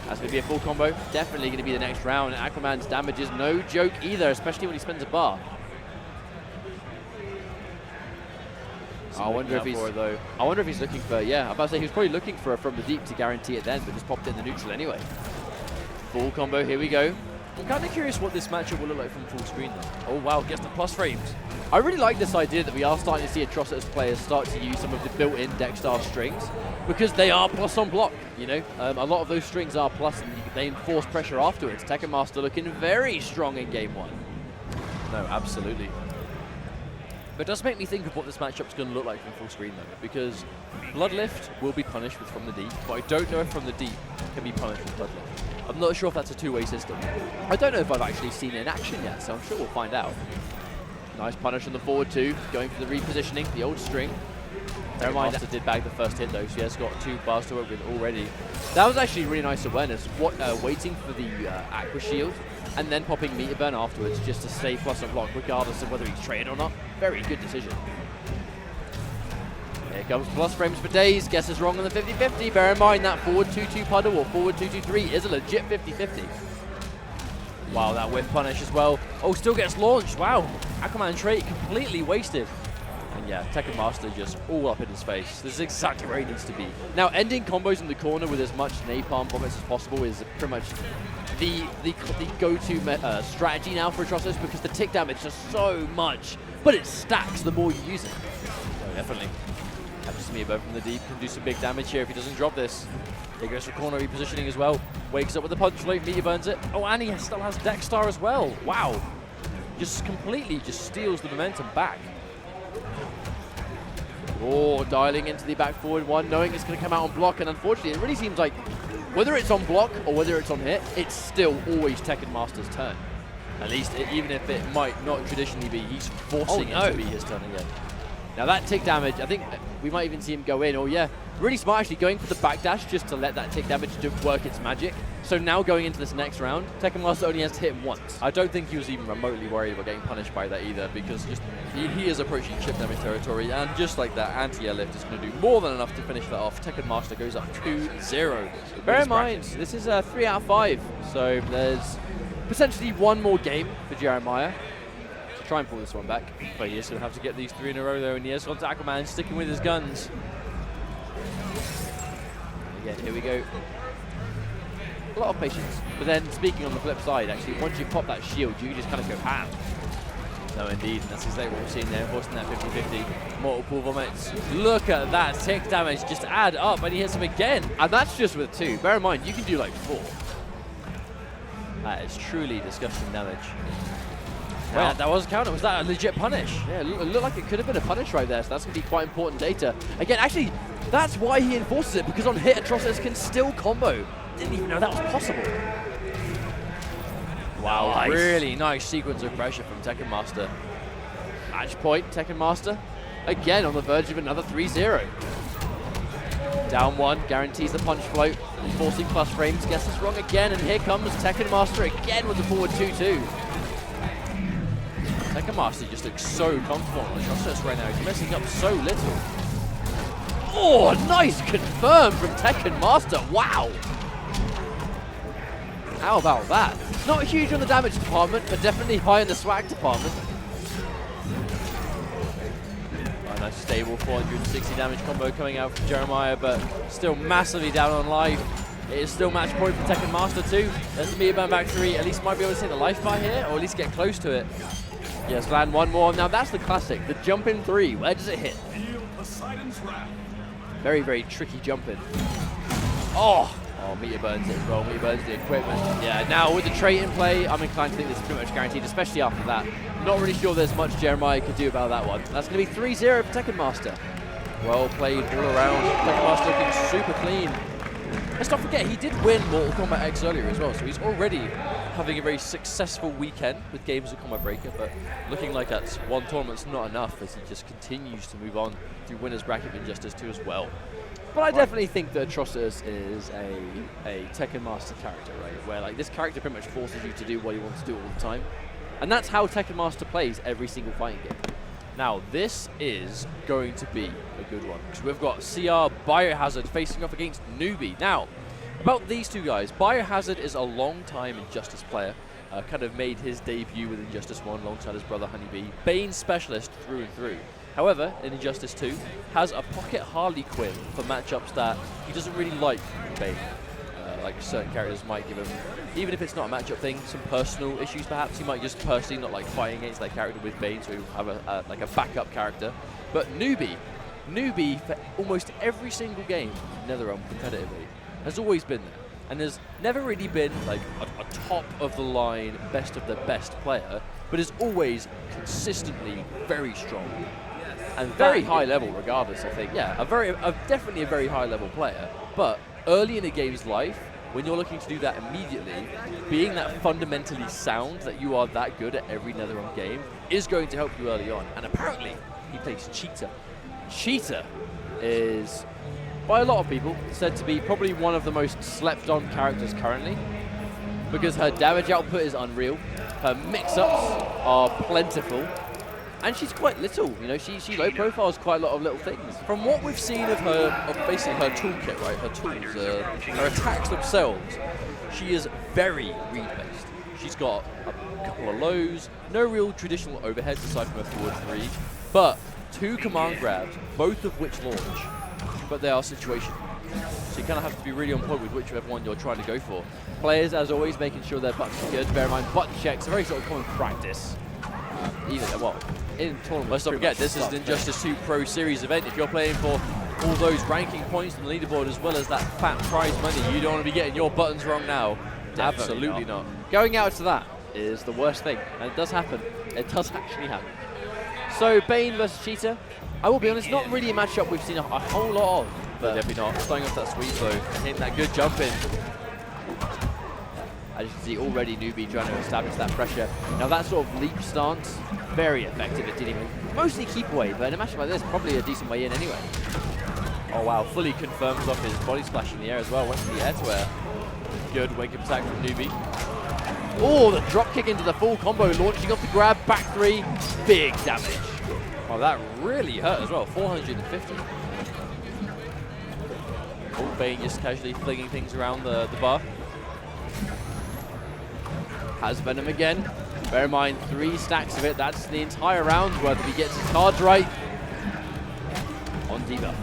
That's going to be a full combo. Definitely going to be the next round. Aquaman's damage is no joke either, especially when he spends a bar. I wonder if he's looking for, yeah, I'm about to say he was probably looking for a from the deep to guarantee it then, but just popped it in the neutral anyway. Full combo, here we go. I'm kind of curious what this matchup will look like from full screen though. Oh wow, gets the plus frames. I really like this idea that we are starting to see Atrocitus players start to use some of the built-in Dexstar strings because they are plus on block, you know. A lot of those strings are plus and they enforce pressure afterwards. Tekken Master looking very strong in game 1. No, absolutely. But it does make me think of what this matchup's going to look like from full screen though, because Bloodlift will be punished with from the deep, but I don't know if from the deep can be punished with Bloodlift. I'm not sure if that's a two-way system. I don't know if I've actually seen it in action yet, so I'm sure we'll find out. Nice punish on the forward 2, going for the repositioning, the old string. Never mind, Master did bag the first hit though, so he has got 2 bars to work with already. That was actually really nice awareness, waiting for the Aqua Shield and then popping Meter Burn afterwards just to stay plus on block regardless of whether he's traded or not. Very good decision. Here comes plus frames for days, guesses wrong on the 50-50. Bear in mind that forward 2-2 puddle or forward 2-2-3 is a legit 50-50. Wow, that whip punish as well. Oh, still gets launched. Wow. Aquaman trait completely wasted. And yeah, Tekken Master just all up in his face. This is exactly where he needs to be. Now, ending combos in the corner with as much napalm vomits as possible is pretty much the go-to strategy now for Atrocitus because the tick damage is so much, but it stacks the more you use it. Oh, definitely. Catches me above from the deep, can do some big damage here if he doesn't drop this. Here goes for corner repositioning as well. Wakes up with the punch float, meter burns it. Oh, and he still has Dexstar as well. Wow. Just completely just steals the momentum back. Oh, dialing into the back forward 1, knowing it's going to come out on block, and unfortunately it really seems like whether it's on block or whether it's on hit, it's still always Tekken Master's turn. At least, even if it might not traditionally be, he's forcing it to be his turn again. Now that tick damage, I think we might even see him go in. Oh yeah, really smart actually going for the backdash just to let that tick damage work its magic. So now going into this next round, Tekken Master only has to hit him once. I don't think he was even remotely worried about getting punished by that either, because just he is approaching chip damage territory, and just like that, anti-air lift is going to do more than enough to finish that off. Tekken Master goes up 2-0. Bear in mind, this is a 3 out of 5, so there's potentially one more game for Jeremiah. Try and pull this one back. But he is going to have to get these 3 in a row though, and he has gone to Aquaman, sticking with his guns. Again, here we go. A lot of patience. But then, speaking on the flip side, actually, once you pop that shield, you just kind of go ham. No, indeed, and that's exactly what we've seen there, forcing that 50-50. Multiple vomits. Look at that tick damage, just add up, and he hits him again. And that's just with 2. Bear in mind, you can do like 4. That is truly disgusting damage. Wow, that was a counter. Was that a legit punish? Yeah, it looked like it could have been a punish right there, so that's going to be quite important data. Again, actually, that's why he enforces it, because on hit, Atrocitus can still combo. Didn't even know that was possible. Wow, nice. Really nice sequence of pressure from Tekken Master. Match point, Tekken Master. Again, on the verge of another 3-0. Down 1, guarantees the punch float, enforcing plus frames, guesses wrong again, and here comes Tekken Master again with the forward 2-2. Tekken Master just looks so comfortable on Atrocitus right now. He's messing up so little. Oh, nice confirm from Tekken Master. Wow. How about that? Not huge on the damage department, but definitely high in the swag department. A nice stable 460 damage combo coming out from Jeremiah, but still massively down on life. It is still match point for Tekken Master too. There's the meter burn back 3. At least might be able to take the life bar here, or at least get close to it. Yes, land one more. Now that's the classic, the jump in 3. Where does it hit? Very, very tricky jump in. Oh, meter burns it as well. Meter burns the equipment. Yeah, now with the trait in play, I'm inclined to think this is pretty much guaranteed, especially after that. Not really sure there's much Jeremiah could do about that one. That's going to be 3-0 for Tekken Master. Well played all around. Tekken Master looking super clean. Let's not forget, he did win Mortal Kombat X earlier as well, so he's already having a very successful weekend with games of Combat Breaker, but looking like that's one tournament's not enough as he just continues to move on through Winners Bracket of Injustice 2 as well. But I definitely think that Atrocitus is a Tekken Master character, right? Where like this character pretty much forces you to do what he wants to do all the time. And that's how Tekken Master plays every single fighting game. Now, this is going to be a good one, because we've got CR Biohazard facing off against Newbie. Now, about these two guys, Biohazard is a long-time Injustice player, kind of made his debut with Injustice 1 alongside his brother Honeybee. Bane specialist through and through. However, in Injustice 2, has a pocket Harley Quinn for matchups that he doesn't really like Bane. like certain characters might give him, even if it's not a matchup thing, some personal issues perhaps. He might just personally not like fighting against that character with Bane, so he'll have like a backup character. But Newbie for almost every single game, NetherRealm competitively, has always been there. And there's never really been like a top of the line, best of the best player, but is always consistently very strong. And very high level regardless, I think. Yeah, definitely a very high level player. But early in a game's life, when you're looking to do that immediately, being that fundamentally sound that you are that good at every NetherRealm game is going to help you early on. And apparently, he plays Cheetah. Cheetah is, by a lot of people, said to be probably one of the most slept-on characters currently, because her damage output is unreal, her mix-ups are plentiful, and she's quite little. You know, she low profiles quite a lot of little things. From what we've seen of her, basically her toolkit, right, her tools, her attacks themselves, she is very read-based. She's got a couple of lows, no real traditional overheads aside from her forward 3, but 2 command grabs, both of which launch. But they are situational. So you kind of have to be really on point with whichever one you're trying to go for. Players, as always, making sure their buttons are good. Bear in mind, button checks are very sort of common practice. Even, well, in tournaments. Let's not forget, this is an Injustice 2 Pro Series event. If you're playing for all those ranking points on the leaderboard as well as that fat prize money, you don't want to be getting your buttons wrong now. Absolutely not. Going out to that is the worst thing, and it does happen. It does actually happen. So, Bane versus Cheetah. I will be honest, not really a matchup we've seen a whole lot of. But definitely not. Starting off that sweep though, hitting that good jump in. As you can see, already Newbie trying to establish that pressure. Now that sort of leap stance, very effective at dealing with mostly keep away, but in a matchup like this, probably a decent way in anyway. Oh wow, fully confirms off his body splash in the air as well. Went to the air to air. Good wake-up attack from Newbie. Oh, the drop kick into the full combo, launching off the grab, back 3, big damage. Oh, that really hurt as well, 450. Oh, Bane just casually flinging things around the bar. Has Venom again. Bear in mind, 3 stacks of it. That's the entire round worth if he gets his cards right. On debuff.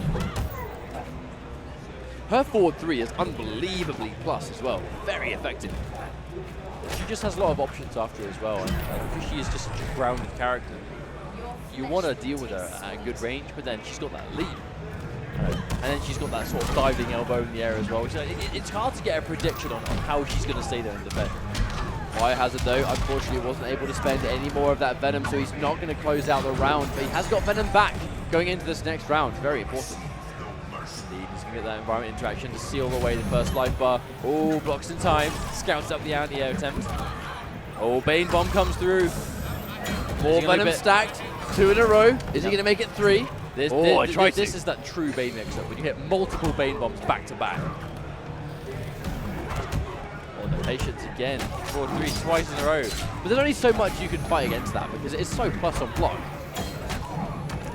Her forward 3 is unbelievably plus as well. Very effective. She just has a lot of options after as well. And because she is just such a grounded character, you want to deal with her at a good range, but then she's got that lead. And then she's got that sort of diving elbow in the air as well. Which, it's hard to get a prediction on how she's going to stay there and defend. Biohazard though, unfortunately wasn't able to spend any more of that Venom, so he's not going to close out the round, but he has got Venom back going into this next round. Very important. Indeed, he's going to get that environment interaction to seal away the first life bar. Oh, blocks in time. Scouts up the anti-air attempt. Oh, Bane bomb comes through. More Venom stacked. 2 in a row. Is he going to make it 3? This is that true Bane mix-up, when you hit multiple Bane bombs back-to-back. Oh, the patience again. 4-3 twice in a row. But there's only so much you can fight against that, because it's so plus on block.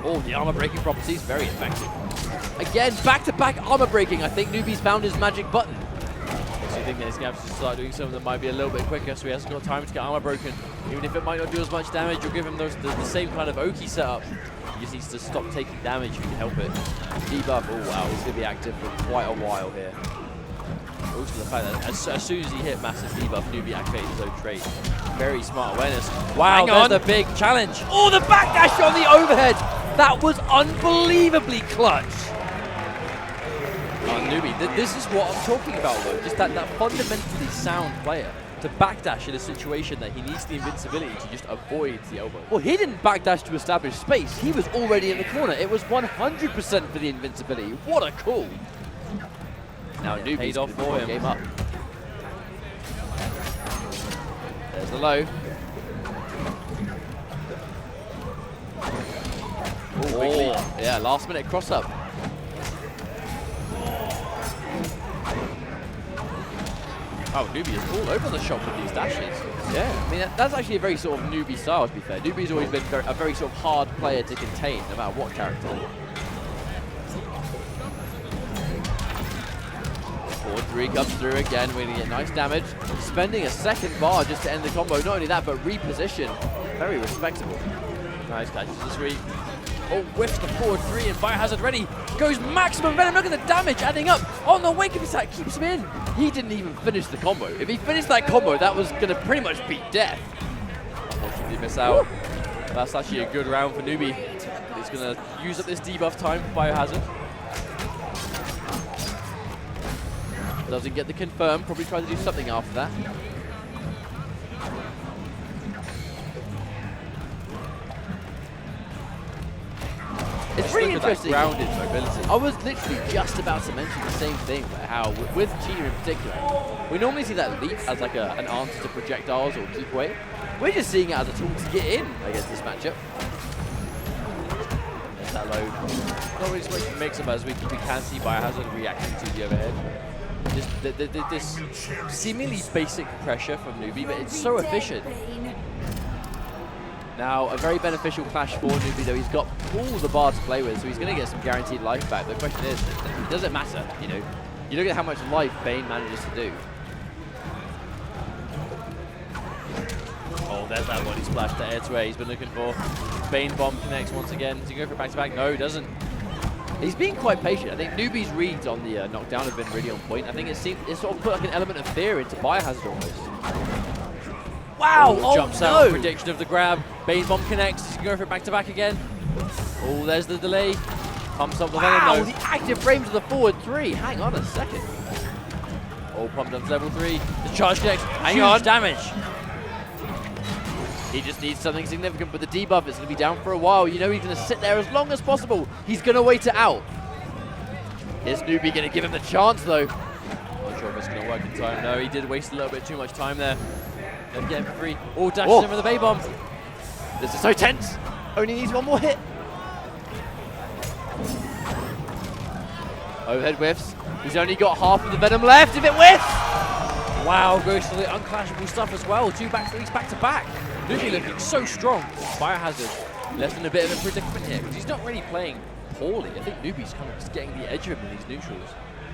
Oh, the armor breaking properties, very effective. Again, back-to-back armor breaking. I think Newbie's found his magic button. So you think that he's going to have to start doing something that might be a little bit quicker, so he hasn't got time to get armor broken. Even if it might not do as much damage, you'll give him the same kind of Oki setup. He just needs to stop taking damage if you can help it. Debuff, oh wow, he's going to be active for quite a while here. Also the fact that as soon as he hit massive debuff, Newbie activated his own trait. Very smart awareness. Wow, there's the big challenge. Oh, the backdash on the overhead. That was unbelievably clutch. Newbie, this is what I'm talking about though. Just that fundamentally sound player to backdash in a situation that he needs the invincibility to just avoid the elbow. Well, he didn't backdash to establish space. He was already in the corner. It was 100% for the invincibility. What a call. Now Newbie's paid off for him. Game up. There's the low. Oh, yeah, last minute cross up. Oh, Newbie is all over the shop with these dashes. Yeah, I mean, that's actually a very sort of Newbie style, to be fair. Newbie's always been a very sort of hard player to contain, no matter what character. 4-3 comes through again, we're going to get nice damage. Spending a second bar just to end the combo. Not only that, but reposition. Very respectable. Nice catches this week. Oh, whiffs the forward 3 and Biohazard ready. Goes maximum venom. Look at the damage adding up. On the wake up attack keeps him in. He didn't even finish the combo. If he finished that combo, that was going to pretty much beat death. Unfortunately, miss out. That's actually a good round for Newbie. He's going to use up this debuff time for Biohazard. Doesn't get the confirm. Probably try to do something after that. It's really interesting. Grounded mobility. I was literally just about to mention the same thing, but how with Cheetah in particular, we normally see that leap as like an answer to projectiles or keep away. We're just seeing it as a tool to get in against this matchup. There's that low. Not really so much mix-up as we can see Biohazard reacting to the overhead. This seemingly basic pressure from Newbie, but it's so efficient. Now, a very beneficial clash for Newbie, though. He's got all the bar to play with, so he's going to get some guaranteed life back. The question is, does it matter? You know, you look at how much life Bane manages to do. Oh, there's that body splash that air to air he's been looking for. Bane bomb connects once again. Does he go for back-to-back? No, he doesn't. He's being quite patient. I think Newbie's reads on the knockdown have been really on point. I think it sort of put like an element of fear into Biohazard almost. Wow! Oh, jumps out. Prediction of the grab. Bane bomb connects. He's going to go for it back-to-back again. Oh, there's the delay. Pumps up the venom. The active frames of the forward three. Hang on a second. Oh, pumped up to level 3. The charge connects. Hang on. Damage. He just needs something significant, but the debuff is going to be down for a while. You know he's going to sit there as long as possible. He's going to wait it out. Is Newbie going to give him the chance, though? Not sure if it's going to work in time. No, he did waste a little bit too much time there. Then get him for free. Oh, dashes in with the Bay Bomb. This is so tense. Only needs one more hit. Overhead whiffs. He's only got half of the venom left. If it whiffs! Wow, goes for the unclashable stuff as well. 2 back threes back to back. Newbie looking so strong. Biohazard left in a bit of a predicament here because he's not really playing poorly. I think Newbie's kind of just getting the edge of him in these neutrals.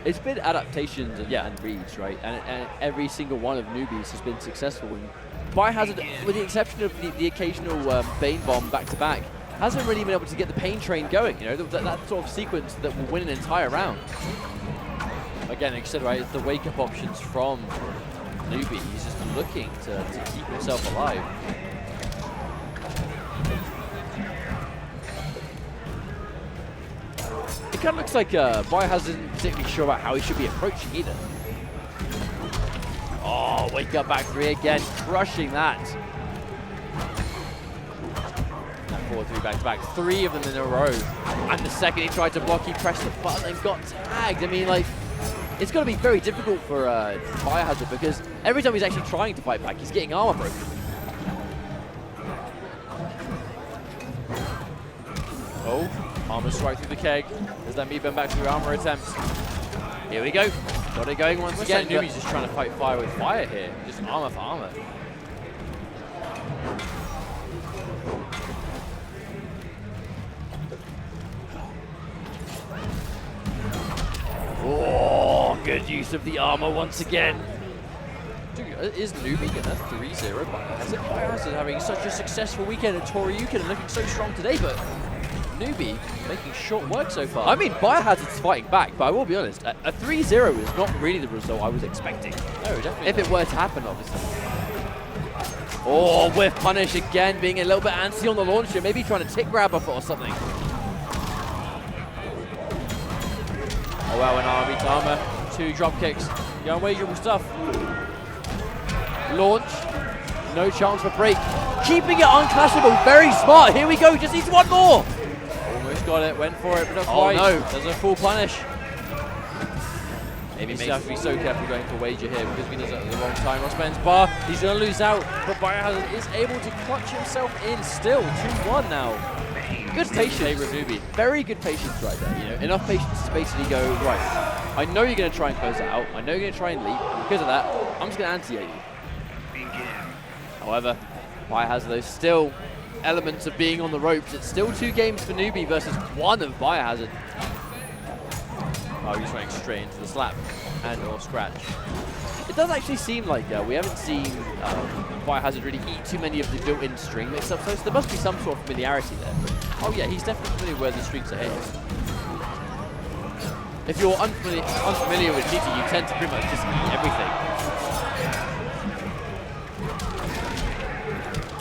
It's been adaptations and reads, right? And every single one of Newbies has been successful. And Biohazard, with the exception of the occasional Bane Bomb back-to-back, hasn't really been able to get the Pain Train going, you know, that sort of sequence that will win an entire round. Again, like I said, right, it's the wake-up options from Newbie. He's just looking to keep himself alive. It kind of looks like Biohazard isn't particularly sure about how he should be approaching either. Oh, wake up back 3 again, crushing that. That 4-3 back to back, 3 of them in a row. And the second he tried to block, he pressed the button and got tagged. I mean, like, it's going to be very difficult for Biohazard because every time he's actually trying to fight back, he's getting armor broken. Oh, armor strike through the keg. There's that Meatbone back through armor attempts. Here we go. Got it going once again. Newbie's just trying to fight fire with fire here. Just armor for armor. Oh, good use of the armor once again. Dude, is Newbie gonna 3-0 Biohazard? Biohazard having such a successful weekend at Toryuken and looking so strong today, but Newbie making short work so far. I mean, Biohazard's fighting back, but I will be honest, a 3-0 is not really the result I was expecting. No, definitely. If it were to happen, obviously. Oh, whiff punish again, being a little bit antsy on the launcher, maybe trying to tick grab up or something. Oh wow, an army to armor, 2 drop kicks, unwagerable stuff. Launch, no chance for break. Keeping it unclashable, very smart. Here we go, just needs one more. Almost got it, went for it, but not quite. No, there's a full punish. Maybe you have to be so careful going for wager here because he does it at the wrong time. Osman's bar, he's going to lose out, but Biohazard is able to clutch himself in still. 2-1 now. Good patience, Newbie. Very good patience right there. You know, enough patience to basically go, right, I know you're going to try and close it out. I know you're going to try and leap. Because of that, I'm just going to anti-ate you. However, Biohazard, there's still elements of being on the ropes. It's still 2 games for Newbie versus 1 of Biohazard. Oh, he's running straight into the slap and or scratch. It does actually seem like we haven't seen Biohazard really eat too many of the built-in string mix-ups, so there must be some sort of familiarity there. Oh yeah, he's definitely familiar where the strings are hit. If you're unfamiliar with Nita, you tend to pretty much just eat everything.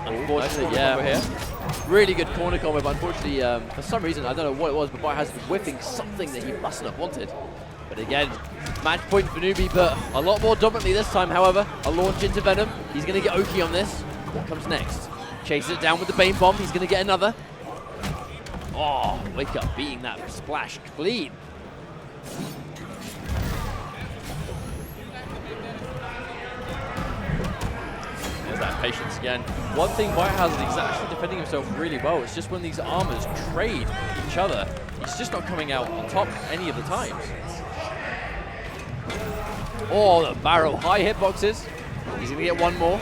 Unfortunately, yeah. Here. Really good corner combo, but unfortunately, for some reason, I don't know what it was, but Biohazard was whipping something that he mustn't have wanted. But again, match point for Newbie, but a lot more dominantly this time, however. A launch into Venom. He's going to get Oki on this. What comes next? Chases it down with the Bane Bomb. He's going to get another. Oh, Wake Up beating that splash clean. There's that patience again. One thing Biohazard is actually defending himself really well. It's just when these armors trade each other, he's just not coming out on top any of the times. Oh, the barrel. High hitboxes. He's going to get one more.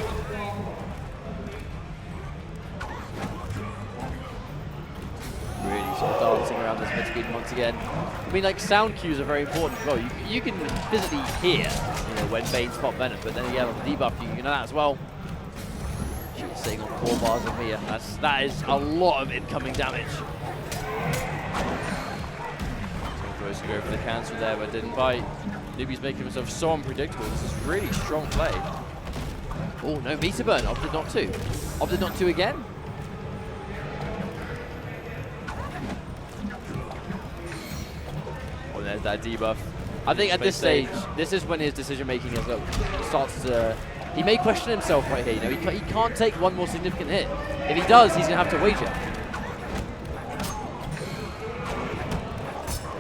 Really sort of dancing around this mid-screen once again. I mean, like, sound cues are very important as well. You can physically hear, you know, when Bane's pop Venom, but then again, on the debuff, you know that as well. She's sitting on 4 bars of Mia. That is a lot of incoming damage. Tries to go for the cancel there, but didn't bite. Newbie's making himself so unpredictable. This is really strong play. Oh, no meter burn. Opted not to. Opted not to again. Oh, there's that debuff. I think at this stage, this is when his decision making starts to. He may question himself right here. You know, he can't take one more significant hit. If he does, he's going to have to wager.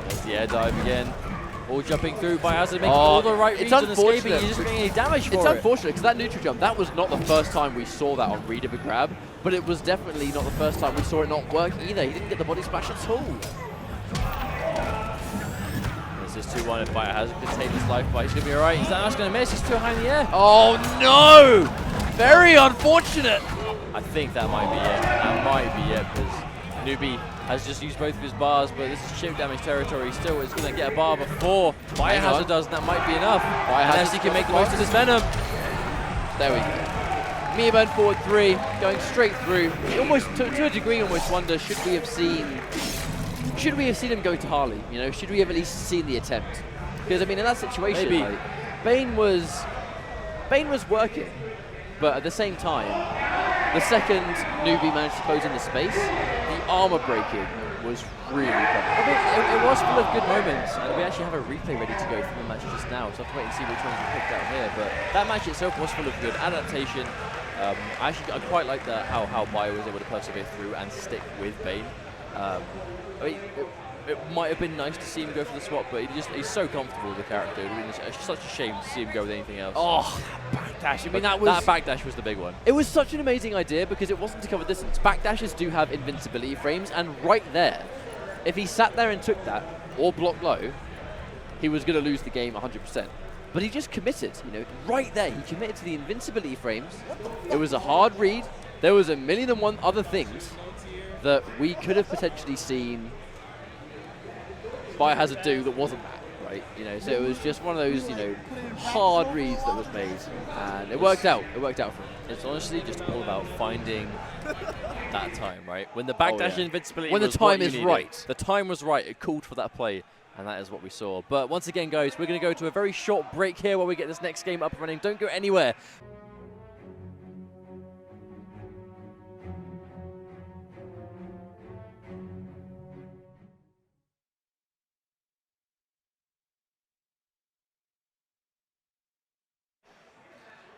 There's the air dive again. All jumping through Biohazard, making all the right reads and escaping. You're just getting any damage for it. It's unfortunate because that neutral jump, that was not the first time we saw that on read of a grab, but it was definitely not the first time we saw it not work either. He didn't get the body splash at all. This is 2-1 if Biohazard can take this life bite. He's going to be alright. He's not going to miss. He's too high in the air. Oh no! Very unfortunate. I think that might be it. That might be it because Newbie has just used both of his bars, but this is chip damage territory. Still, it's going to get a bar before Biohazard does, and that might be enough. Unless he can make the most of this Venom. There we go. Mia burn forward 3, going straight through. Almost, to a degree, almost wonder, should we have seen him go to Harley? You know, should we have at least seen the attempt? Because, I mean, in that situation, like, Bane was working, but at the same time, the second Newbie managed to close in the space, the armor breaking was really fun. I mean, it was full of good moments, and we actually have a replay ready to go from the match just now, so I have to wait and see which ones we picked out here. But that match itself was full of good adaptation. I quite like how Bio was able to persevere through and stick with Bane. I mean, it might have been nice to see him go for the swap, but he's so comfortable with the character. I mean, it's such a shame to see him go with anything else. Oh, that backdash. I mean, that backdash was the big one. It was such an amazing idea because it wasn't to cover distance. Backdashes do have invincibility frames, and right there, if he sat there and took that, or blocked low, he was going to lose the game 100%. But he just committed, you know, right there. He committed to the invincibility frames. It was a hard read. There was a million and one other things that we could have potentially seen Biohazard do that wasn't that, right? You know, so it was just one of those, you know, hard reads that was made, and it worked out. It worked out for him. It's honestly just all about finding that time, right? When the backdash invincibility when the time is right. The time was right. It called for that play, and that is what we saw. But once again, guys, we're going to go to a very short break here while we get this next game up and running. Don't go anywhere.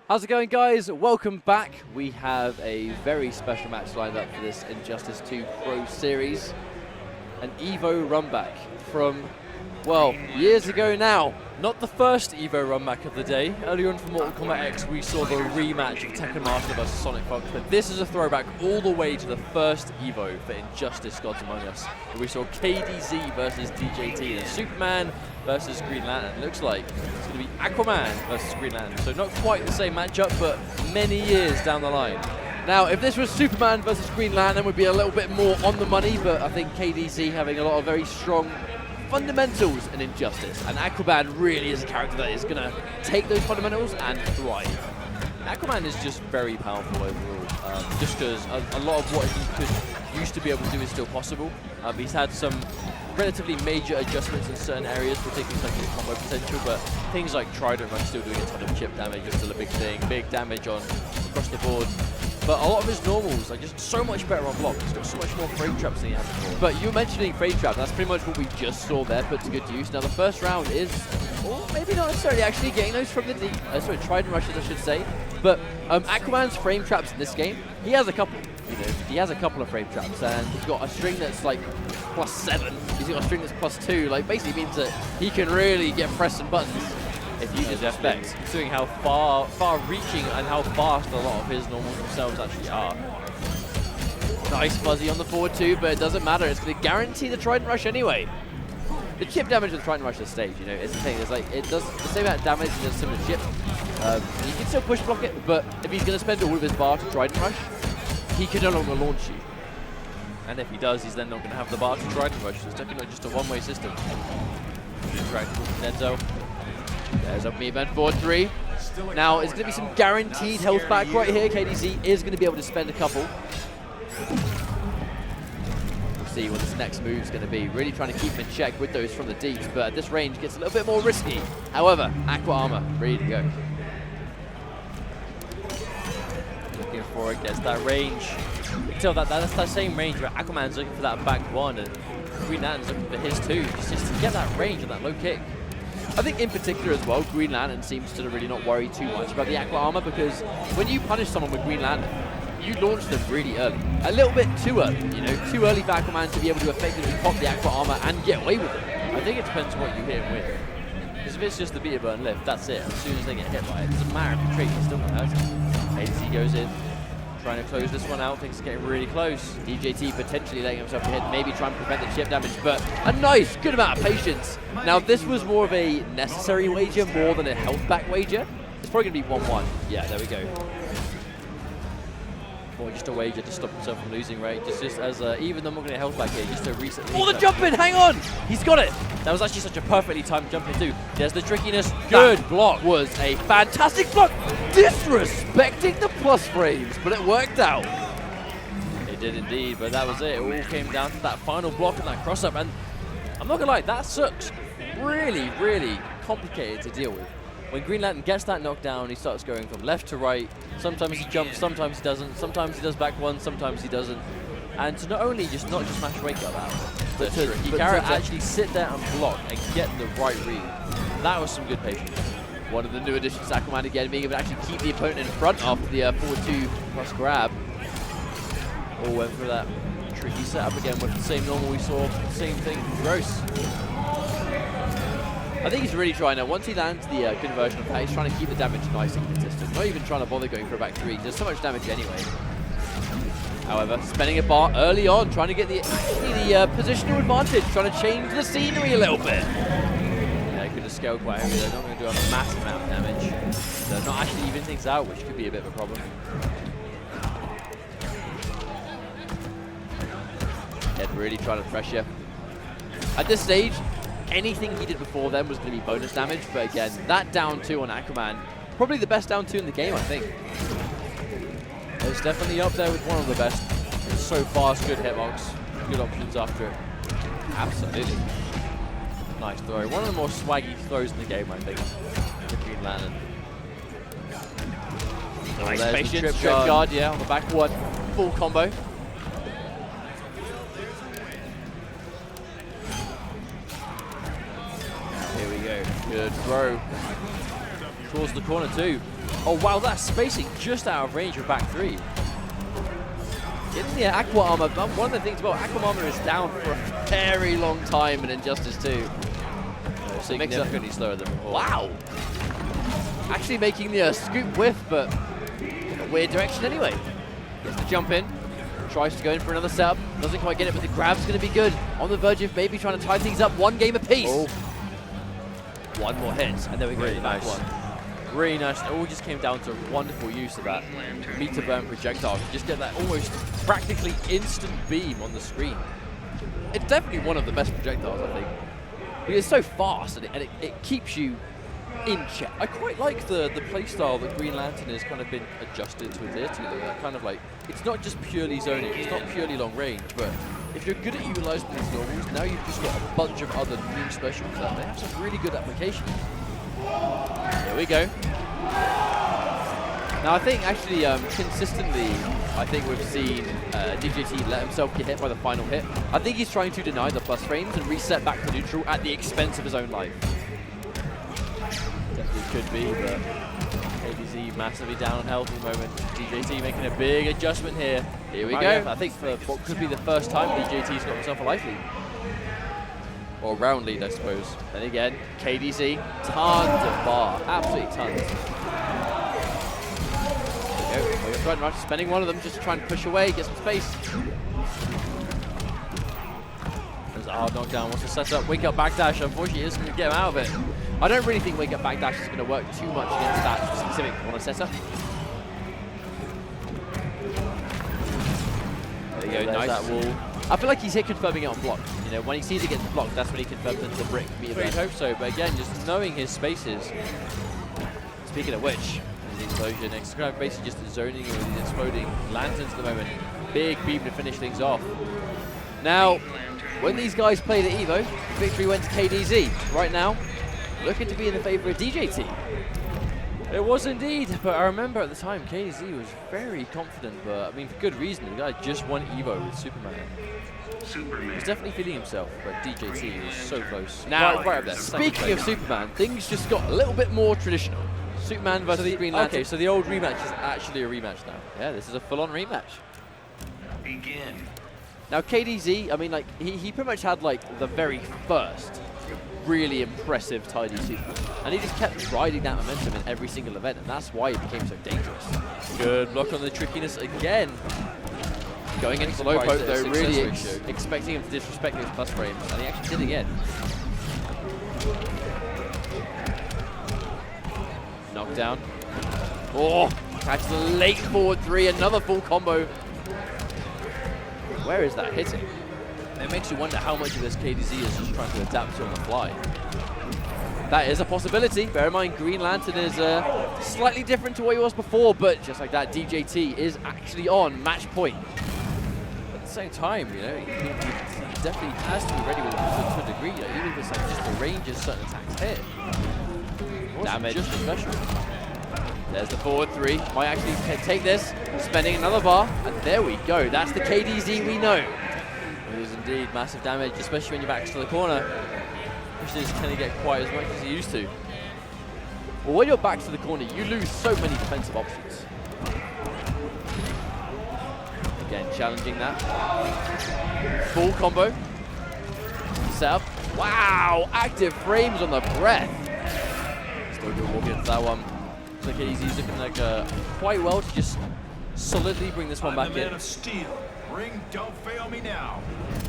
How's it going, guys? Welcome back. We have a very special match lined up for this Injustice 2 Pro Series. An Evo runback from, well, years ago now. Not the first Evo runback of the day. Earlier on for Mortal Kombat X, we saw the rematch of Tekken Master vs Sonic Fox, but this is a throwback all the way to the first Evo for Injustice Gods Among Us, where we saw KDZ versus DJT, and Superman versus Green Lantern. Looks like it's going to be Aquaman versus Green Lantern, so not quite the same matchup, but many years down the line. Now, if this was Superman versus Green Lantern, would be a little bit more on the money, but I think KDZ having a lot of very strong fundamentals in Injustice, and Aquaman really is a character that is going to take those fundamentals and thrive. Aquaman is just very powerful overall, just because a lot of what he used to be able to do is still possible. He's had some relatively major adjustments in certain areas, particularly like his combo potential, but things like Trident Rush still doing a ton of chip damage is still a big thing, big damage on across the board. But a lot of his normals are just so much better on block. He's got so much more frame traps than he had before. But you mentioning frame trap, that's pretty much what we just saw there put to good use. Now the first round is, or maybe not necessarily actually getting those from the deep, sorry, Trident Rushes I should say. But Aquaman's frame traps in this game, he has a couple. You know, he has a couple of frame traps, and he's got a string that's like +7. He's got a string that's +2. Like basically means that he can really get pressing buttons if you disrespect. Considering how far-reaching and how fast a lot of his normals themselves actually are. Nice fuzzy on the forward two, but it doesn't matter. It's going to guarantee the Trident Rush anyway. The chip damage of the Trident Rush this stage, you know, it's the thing. It's like it does the same amount of damage as a similar chip. You can still push block it, but if he's going to spend all of his bar to Trident Rush, he can no longer launch you. And if he does, he's then not going to have the bar to Trident Rush. So it's definitely not just a one-way system. Interactable from Denzel. There's a movement forward 3. Now, it's going to be some guaranteed health back right here. KDZ is going to be able to spend a couple. We'll see what this next move is going to be. Really trying to keep him in check with those from the deeps, but at this range gets a little bit more risky. However, Aqua Armor ready to go. Looking for it, gets that range. You can tell that's that same range where Aquaman's looking for that back one and Green Lantern's looking for his too. Just to get that range and that low kick. I think in particular as well, Green Lantern seems to really not worry too much about the Aqua Armor, because when you punish someone with Green Lantern, you launch them really early. A little bit too early, you know, too early for Aquaman to be able to effectively pop the Aqua Armor and get away with it. I think it depends on what you hit him with. Because if it's just the beat burn lift, that's it. As soon as they get hit by it, it doesn't matter if you trade, it's still going to hurt him. ADC goes in, trying to close this one out. Things are getting really close. DJT potentially letting himself get hit, maybe try and prevent the chip damage, but a nice, good amount of patience. Now, this was more of a necessary wager more than a health back wager. It's probably going to be 1-1. Yeah, there we go. Or just a wager to stop himself from losing, right? Just as even though I'm not going to health back here, just to reset. Oh, the jump in, hang on! He's got it! That was actually such a perfectly timed jump in too. There's the trickiness. Good block. Was a fantastic block. Disrespecting the plus frames, but it worked out. It did indeed, but that was it. It all came down to that final block and that cross-up, and I'm not going to lie, that sucks. Really, really complicated to deal with. When Green Lantern gets that knockdown, he starts going from left to right. Sometimes he jumps, sometimes he doesn't. Sometimes he does back one, sometimes he doesn't. And to not just smash wake up out, but to actually sit there and block and get the right read. That was some good patience. One of the new additions to Aquaman again, being able to actually keep the opponent in front after the forward 2 plus grab. All went for that tricky setup again with the same normal we saw. Same thing, gross. I think he's really trying to, once he lands the conversion of that, he's trying to keep the damage nice and consistent. Not even trying to bother going for a back 3. There's so much damage anyway. However, spending a bar early on, trying to get the positional advantage, trying to change the scenery a little bit. Yeah, he could have scaled quite heavily. They're not going to do a massive amount of damage. They're not actually even things out, which could be a bit of a problem. Ed really trying to pressure. At this stage, anything he did before then was going to be bonus damage, but again, that down 2 on Aquaman, probably the best down 2 in the game, I think. It's definitely up there with one of the best. It's so fast, good hitbox, good options after it. Absolutely. Nice throw. One of the more swaggy throws in the game, I think. The Green Lantern. Nice patience, trip guard, yeah, on the back one. Full combo. Here we go. Good throw. Towards the corner too. Oh wow, that's spacing just out of range for back 3. In the Aqua Armor, one of the things about Aqua Armor is down for a very long time in Injustice 2. Significantly slower than before. Wow! Actually making the scoop whiff, but in a weird direction anyway. Gets the jump in, tries to go in for another setup, doesn't quite get it, but the grab's going to be good. On the verge of maybe trying to tie things up, 1 game apiece. Oh. One more hit, and there we go. Really back nice. one. Really nice. It all just came down to wonderful use of that meter burn projectile. Just get that almost practically instant beam on the screen. It's definitely one of the best projectiles, I think. Because it's so fast, and it keeps you in check. I quite like the playstyle that Green Lantern has kind of been adjusted to adhere to. That kind of like, it's not just purely zoning, it's not purely long range, but if you're good at utilizing these normals, now you've just got a bunch of other new specials that they have some really good applications. Here we go. Now I think actually consistently, I think we've seen DJT let himself get hit by the final hit. I think he's trying to deny the plus frames and reset back to neutral at the expense of his own life. Definitely could be, but KDZ massively down on health at the moment. DJT making a big adjustment here. Here we go. I think for what could be the first time DJT's got himself a life lead. Or round lead, I suppose. Then again, KDZ, tons of bar, absolutely tons. There we go. Front rush, spending one of them just to try and push away, get some space. There's a hard knockdown, wants to set up wake up backdash. Unfortunately, it's going to get him out of it. I don't really think wake up backdash is going to work too much against that specific corner setter. There you go, nice. That wall. I feel like he's hit confirming it on block. You know, when he sees it gets blocked, that's when he confirms into the brick. You'd hope so, but again, just knowing his spaces. Speaking of which, the explosion, next grab basically just zoning with these exploding lanterns at the moment. Big beam to finish things off. Now, when these guys played at EVO, victory went to KDZ. Right now, looking to be in the favor of DJT. It was indeed, but I remember at the time KDZ was very confident, but I mean for good reason. The guy just won EVO with Superman. He was definitely feeling himself, but DJT was so close. Now, right up there. Speaking of Superman, things just got a little bit more traditional. Superman versus the Green Lantern. Okay, so the old rematch is actually a rematch now. Yeah, this is a full-on rematch. Begin. Now KDZ, I mean, like he pretty much had like the very first really impressive tidy Superman, and he just kept riding that momentum in every single event, and that's why he became so dangerous. Good block on the trickiness again. Going into the low poke though, really expecting him to disrespect his plus frames, and he actually did again. Knockdown. Oh, catches a late forward three, another full combo. Where is that hitting? It makes you wonder how much of this KDZ is just trying to adapt to on the fly. That is a possibility. Bear in mind, Green Lantern is slightly different to what he was before, but just like that, DJT is actually on match point. At the same time, you know, he definitely has to be ready with it to a degree. You know, even if it's like just the range of certain attacks hit. Damage. Just a special. There's the forward three. Might actually take this. Spending another bar, and there we go. That's the KDZ we know. It is indeed massive damage, especially when your back's to the corner. Which just can't get quite as much as he used to. Well, when you're back to the corner, you lose so many defensive options. Again, challenging that. Full combo. Setup. Wow, active frames on the breath. Still good walk into that one. Looks like he's looking like quite well to just solidly bring this one back in. Of steel. Ring, don't fail me now.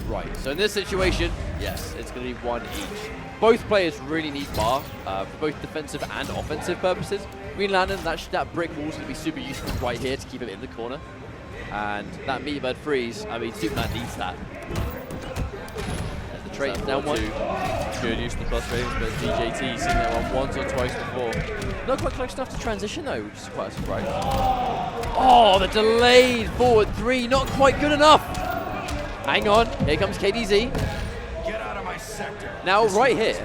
Right, so in this situation, yes, it's going to be one each. Both players really need bar for both defensive and offensive purposes. Green Lantern, that brick wall is going to be super useful right here to keep him in the corner. And that meat bird freeze, I mean, Superman needs that. There's the trait down one. Good use of the plus frames, but DJT seen that one once or twice before. Not quite close enough to transition though, which is quite a surprise. Oh, the delayed forward three, not quite good enough. Hang on, here comes KDZ. Get out of my sector. Now right here,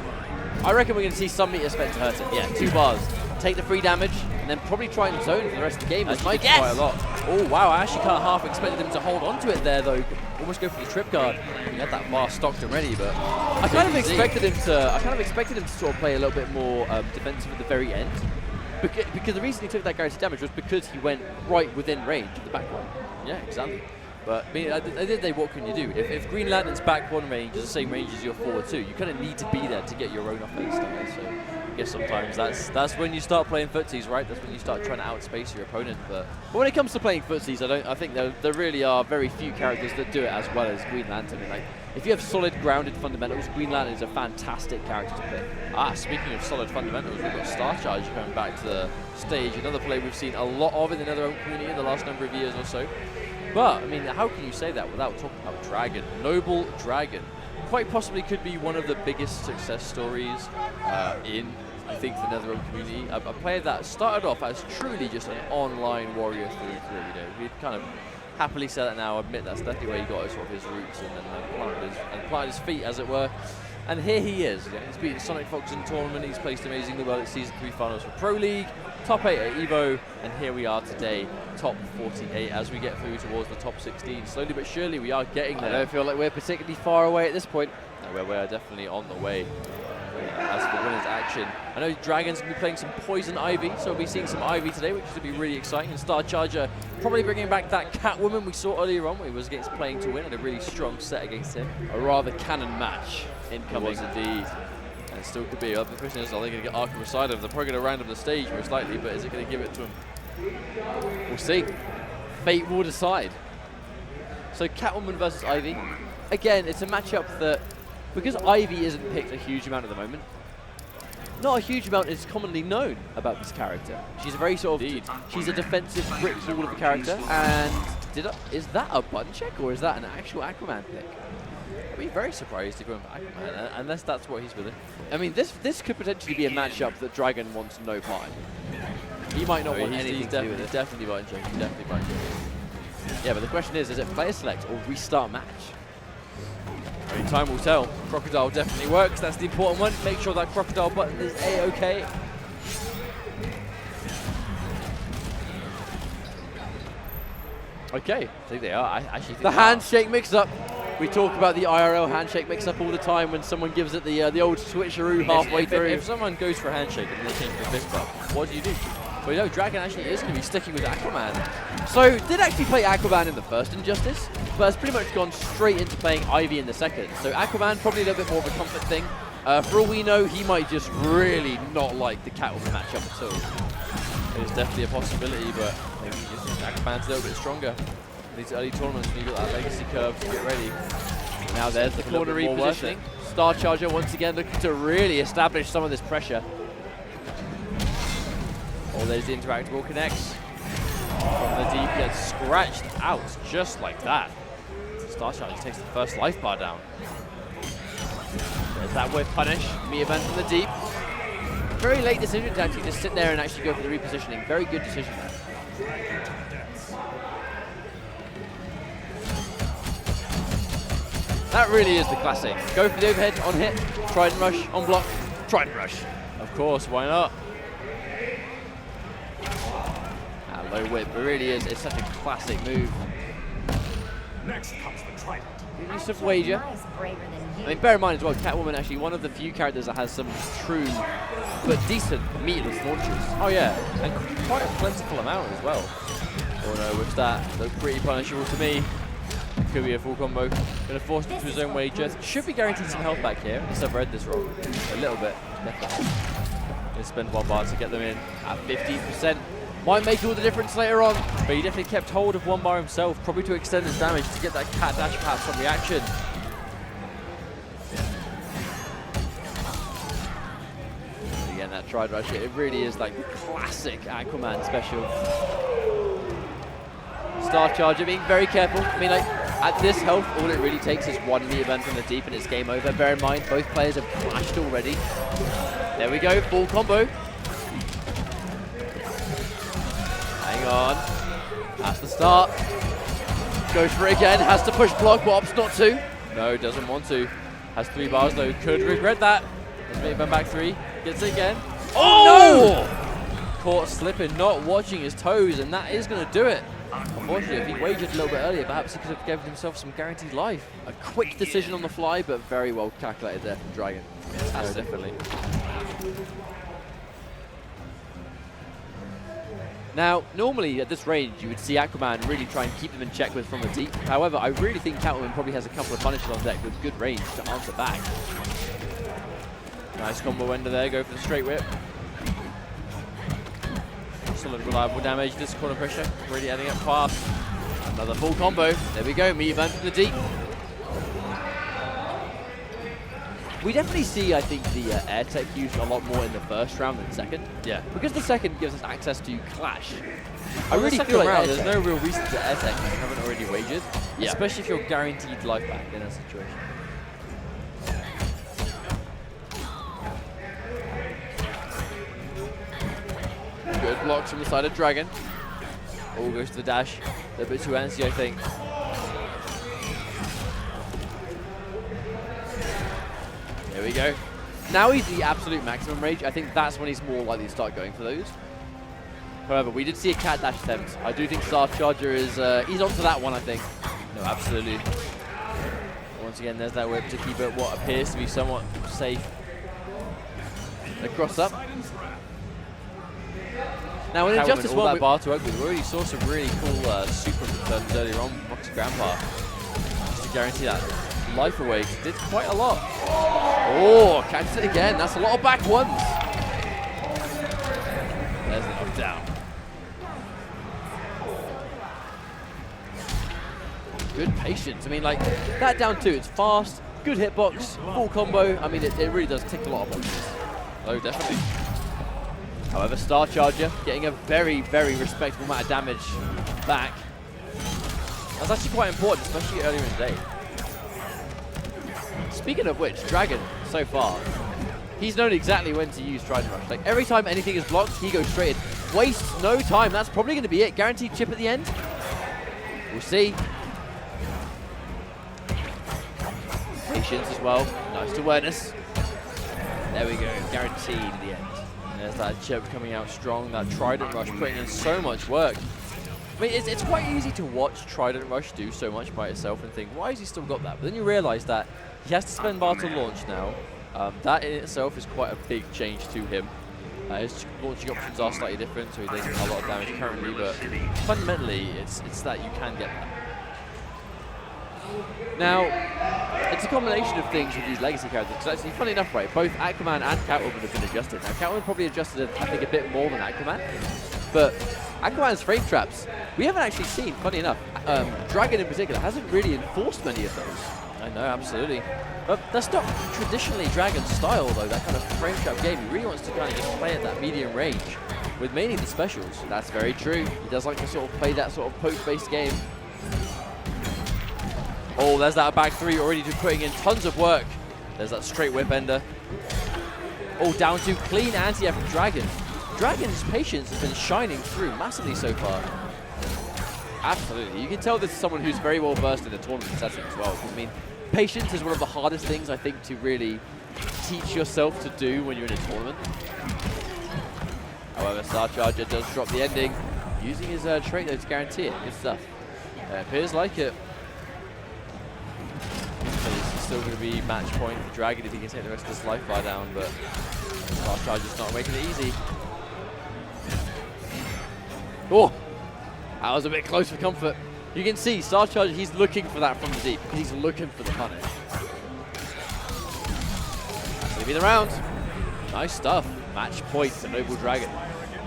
I reckon we're going to see some meter spent to hurt him. Yeah, 2 bars. Take the free damage, and then probably try and zone for the rest of the game. That's my guess. Quite a lot. Oh wow, I actually kind of half expected him to hold on to it there though. Almost go for the trip guard. He had that bar stocked and ready, but I kind of expected him to sort of play a little bit more defensive at the very end. Because the reason he took that guaranteed damage was because he went right within range of the back one. Yeah, exactly. But I mean, at the end of the day, what can you do? If Green Lantern's back one range is the same range as your forward two, you kind of need to be there to get your own offense started. So I guess sometimes that's when you start playing footsies, right? That's when you start trying to outspace your opponent. But when it comes to playing footsies, I think there really are very few characters that do it as well as Green Lantern. And like, if you have solid, grounded fundamentals, Green Lantern is a fantastic character to play. Speaking of solid fundamentals, we've got Star Charge coming back to the stage. Another play we've seen a lot of in the NetherRealm community in the last number of years or so. But, I mean, how can you say that without talking about Dragon? Noble Dragon. Quite possibly could be one of the biggest success stories in, I think, the NetherRealm community. A player that started off as truly just an online warrior through and through. You know, he'd kind of happily say that now. I admit that's definitely where he got sort of his roots and then planted his feet, as it were. And here he is. Yeah, he's beaten Sonic Fox in tournament. He's placed amazingly well at Season 3 finals for Pro League, top 8 at EVO, and here we are today, top 48 as we get through towards the top 16. Slowly but surely we are getting there. I don't feel like we're particularly far away at this point. No, we are definitely on the way. As for winners action, I know Dragon's going to be playing some Poison Ivy, so we'll be seeing some Ivy today, which is going to be really exciting. And Star Charger probably bringing back that Catwoman we saw earlier on, where he was against playing to win, and a really strong set against him. A rather cannon match incoming. It was indeed. And it still could be. The question is, are they going to get Arkham beside him? They're probably going to round up the stage most likely, but is it going to give it to him? We'll see. Fate will decide. So Catwoman versus Ivy. Again, it's a matchup that, because Ivy isn't picked a huge amount at the moment, not a huge amount is commonly known about this character. She's a very sort of, she's a defensive brick wall of a character, and is that a button check or is that an actual Aquaman pick? I'd be very surprised if he went for Aquaman, unless that's what he's willing. I mean, this could potentially be a matchup that Dragon wants no part in. He might not want anything to do with it. Definitely button check, definitely button check. Yeah, but the question is it player select or restart match? Only time will tell. Crocodile definitely works. That's the important one. Make sure that crocodile button is A-OK. Okay. I think they are. I actually think the handshake mix-up. We talk about the IRL handshake mix-up all the time when someone gives it the old switcheroo halfway through. If someone goes for a handshake and they change the fist bump, what do you do? Well, you know, Dragon actually is going to be sticking with Aquaman. So, did actually play Aquaman in the first Injustice, but has pretty much gone straight into playing Ivy in the second. So Aquaman, probably a little bit more of a comfort thing. For all we know, he might just really not like the Catwoman matchup at all. It's definitely a possibility, but maybe just Aquaman's a little bit stronger. These early tournaments, when you've got that legacy curve to get ready. Now there's the corner repositioning. Star Charger once again looking to really establish some of this pressure. Oh, there's the interactable connects. From the deep, gets scratched out just like that. Star Charger takes the first life bar down. There's that whip punish. Mia Van from the deep. Very late decision to actually just sit there and actually go for the repositioning. Very good decision there. That really is the classic. Go for the overhead on hit, Trident Rush on block, Trident Rush. Of course, why not? That low whip, it really is. It's such a classic move. Next comes the Trident. Use of wager. I mean, bear in mind as well, Catwoman actually one of the few characters that has some true but decent meatless launches. Oh yeah, and quite a plentiful amount as well. Oh no, with that, looks pretty punishable to me. Could be a full combo. Gonna force it to his own wager. Should be guaranteed some health back here. Unless I've read this wrong. A little bit. Definitely. Gonna spend one bar to get them in at 15%. Might make all the difference later on. But he definitely kept hold of one bar himself, probably to extend his damage to get that cat dash perhaps from reaction. Again, that Trident Rush, it really is like the classic Aquaman special. Star Charger being very careful. I mean, like, at this health, all it really takes is one Mia Van from the deep and it's game over. Bear in mind, both players have flashed already. There we go, full combo. Hang on. That's the start. Goes for it again, has to push block, but opts not to. No, doesn't want to. Has 3 bars though, could regret that. Mia Van back 3, gets it again. Oh no! Caught slipping, not watching his toes, and that is going to do it. Unfortunately, if he wagered a little bit earlier, perhaps he could have given himself some guaranteed life. A quick decision on the fly, but very well calculated there from Dragon. Yes, definitely. Now, normally at this range, you would see Aquaman really try and keep them in check with from the deep. However, I really think Catwoman probably has a couple of punishes on deck with good range to answer back. Nice combo ender there, go for the straight whip. Solid reliable damage, this corner pressure, really adding up fast. Another full combo. There we go, Mia Van from the deep. We definitely see, I think, the air tech used a lot more in the first round than second. Yeah. Because the second gives us access to Clash. I really feel like there's no real reason to air tech if you haven't already wagered. Yeah. Especially if you're guaranteed life back in that situation. Good blocks from the side of Dragon. All goes to the dash. A little bit too antsy, I think. There we go. Now he's the absolute maximum rage. I think that's when he's more likely to start going for those. However, we did see a cat dash attempt. I do think Star Charger is he's onto that one, I think. No, absolutely. Once again, there's that whip to keep it what appears to be somewhat safe. The cross up. Now in Injustice all 1, that bar to work with. We already saw some really cool super returns earlier on with Roxy Grandpa. Just to guarantee that life away, 'cause it did quite a lot. oh, catches it again. That's a lot of back ones. There's the knockdown. Good patience. I mean, like, that down two, it's fast, good hitbox, full combo. I mean, it really does tick a lot of boxes. Oh, definitely. However, Star Charger getting a very, very respectable amount of damage back. That's actually quite important, especially earlier in the day. Speaking of which, Dragon, so far, he's known exactly when to use Trident Rush. Like, every time anything is blocked, he goes straight in. Wastes no time. That's probably going to be it. Guaranteed chip at the end. We'll see. Patience as well. Nice awareness. There we go. Guaranteed at the end. There's that chip coming out strong, that Trident Rush putting in so much work. I mean, it's quite easy to watch Trident Rush do so much by itself and think, why has he still got that? But then you realize that he has to spend bar to launch now. That in itself is quite a big change to him. His launching options are slightly different, so he does a lot of damage currently, but fundamentally, it's that you can get that. Now, it's a combination of things with these legacy characters. Because actually, funny enough, right, both Aquaman and Catwoman have been adjusted. Now, Catwoman probably adjusted, I think, a bit more than Aquaman. But Aquaman's frame traps, we haven't actually seen, funny enough. Dragon in particular hasn't really enforced many of those. I know, absolutely. But that's not traditionally Dragon's style, though, that kind of frame trap game. He really wants to kind of just play at that medium range with mainly the specials. That's very true. He does like to sort of play that sort of poke-based game. Oh, there's that back three already putting in tons of work. There's that straight whip ender. Oh, down to clean anti-air from Dragon. Dragon's patience has been shining through massively so far. Absolutely. You can tell this is someone who's very well versed in the tournament setting as well. I mean, patience is one of the hardest things, I think, to really teach yourself to do when you're in a tournament. However, Star Charger does drop the ending, using his trait though to guarantee it. Good stuff. Appears like it. It's still going to be match point for Dragon if he can take the rest of his life bar down, but Star Charger's not making it easy. Oh, that was a bit close for comfort. You can see Star Charger, he's looking for that from the deep, because he's looking for the punish. That's going to be the round. Nice stuff. Match point for Noble Dragon.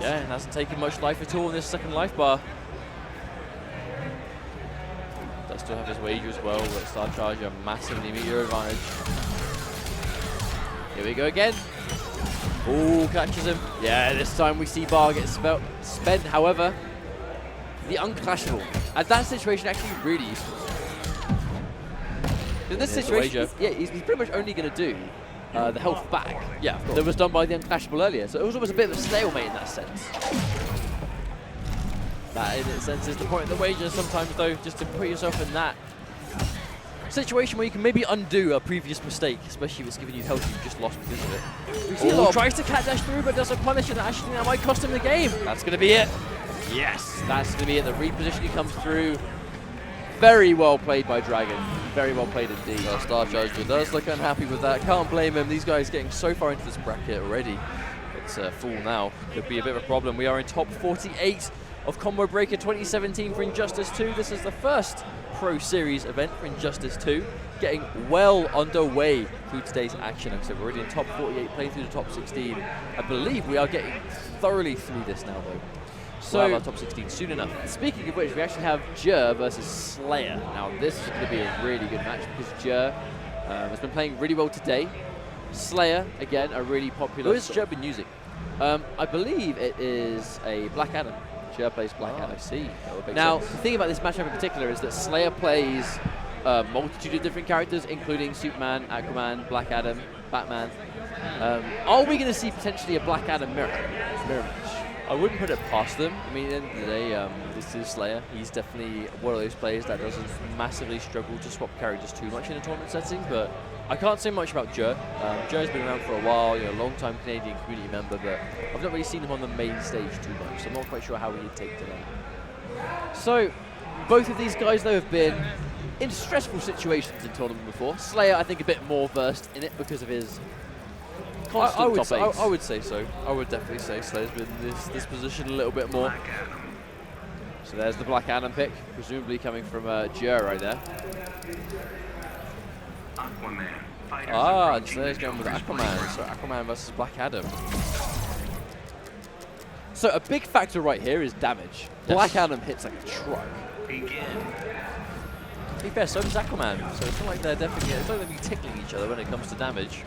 Yeah, and hasn't taken much life at all in this second life bar. Does still have his wager as well, but Star Charger massively meteor advantage. Here we go again. Oh, catches him. Yeah, this time we see bar get spent. However, the unclashable. At that situation, actually really useful. In this situation, he's pretty much only going to do the health back. Yeah, that was done by the unclashable earlier. So it was almost a bit of a stalemate in that sense. That, in a sense, is the point of the wager sometimes, though, just to put yourself in that situation where you can maybe undo a previous mistake, especially if it's giving you health you've just lost because of it. We see a lot tries to cat dash through, but doesn't punish it. Actually, that might cost him the game. That's going to be it. Yes, that's going to be it. The repositioning comes through. Very well played by Dragon. Very well played indeed. Well, Star Charger does look unhappy with that. Can't blame him. These guys getting so far into this bracket already. It's full now. Could be a bit of a problem. We are in top 48 of Combo Breaker 2017 for Injustice 2. This is the first Pro Series event for Injustice 2. Getting well underway through today's action. Like I said, we're already in top 48, playing through the top 16. I believe we are getting thoroughly through this now, though. So we'll have our top 16 soon enough. Speaking of which, we actually have Jer versus Slayer. Now, this is going to be a really good match because Jer has been playing really well today. Slayer, again, a really popular... Who has Jer been using? I believe it is a Black Adam. Jer plays Black Adam. I see. Now, the thing about this matchup in particular is that Slayer plays a multitude of different characters, including Superman, Aquaman, Black Adam, Batman. Are we going to see potentially a Black Adam mirror match? I wouldn't put it past them. I mean, at the end of the day, this is Slayer. He's definitely one of those players that doesn't massively struggle to swap characters too much in a tournament setting, but I can't say much about Joe. Joe's been around for a while, long-time Canadian community member, but I've not really seen him on the main stage too much, so I'm not quite sure how he'd take to that. So, both of these guys, though, have been in stressful situations in tournament before. Slayer, I think, a bit more versed in it because of his constant top eights. I would say so. I would definitely say Slayer's been in this position a little bit more. So there's the Black Adam pick, presumably coming from Joe right there. Slayer's going with Aquaman. So Aquaman versus Black Adam. So a big factor right here is damage. Yes. Black Adam hits like a truck. To be fair, so does Aquaman. So it's not like they're definitely, it's not like they're tickling each other when it comes to damage.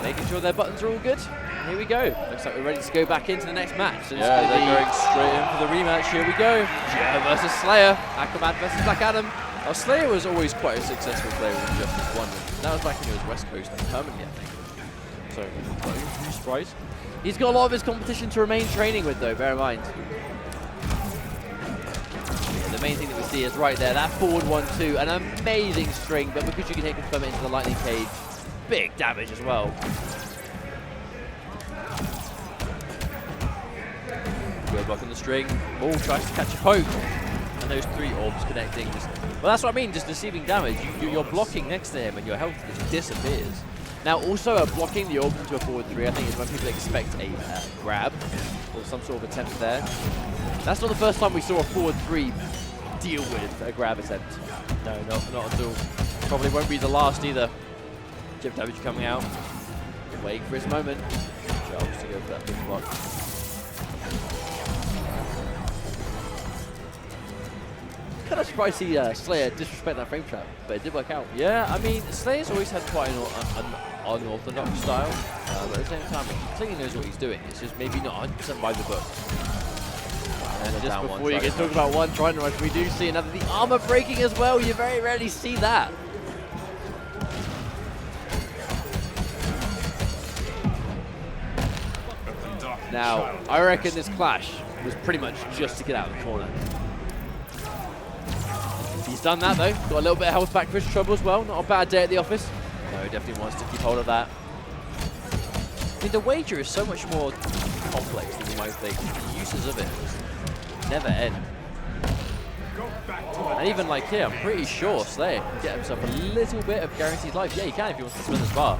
Making sure their buttons are all good. Here we go. Looks like we're ready to go back into the next match. So yeah, they're going straight in for the rematch. Here we go. Joe versus Slayer. Aquaman versus Black Adam. Now, Slayer was always quite a successful player in Injustice 1. That was back when he was West Coast permanently, I think. So, are you surprised? He's got a lot of his competition to remain training with, though, bear in mind. Yeah, the main thing that we see is right there, that forward 1-2, an amazing string, but because you can hit confirm it into the lightning cage, big damage as well. Good block on the string. Oh, tries to catch a poke. And those 3 orbs connecting. Well, that's what I mean, just deceiving damage. You're blocking next to him and your health just disappears. Now, also blocking the orb into a forward 3, I think, is when people expect a grab or some sort of attempt there. That's not the first time we saw a forward 3 deal with a grab attempt. No, not at all. Probably won't be the last either. Chip damage coming out. Waiting for his moment. Charles to go for that big block. Kind of surprised to see Slayer disrespect that frame trap, but it did work out. Yeah, I mean, Slayer's always had quite an unorthodox style, but at the same time, I think he knows what he's doing. It's just maybe not 100% by the book. And just before you get talk about one Trident Rush, we do see another. The armor breaking as well. You very rarely see that. Now, I reckon this clash was pretty much just to get out of the corner. He's done that though. Got a little bit of health back for his trouble as well. Not a bad day at the office. No, he definitely wants to keep hold of that. I mean, the wager is so much more complex than you might think. The uses of it just never end. And even like here, I'm pretty sure Slayer can get himself a little bit of guaranteed life. Yeah, he can if he wants to spin this bar.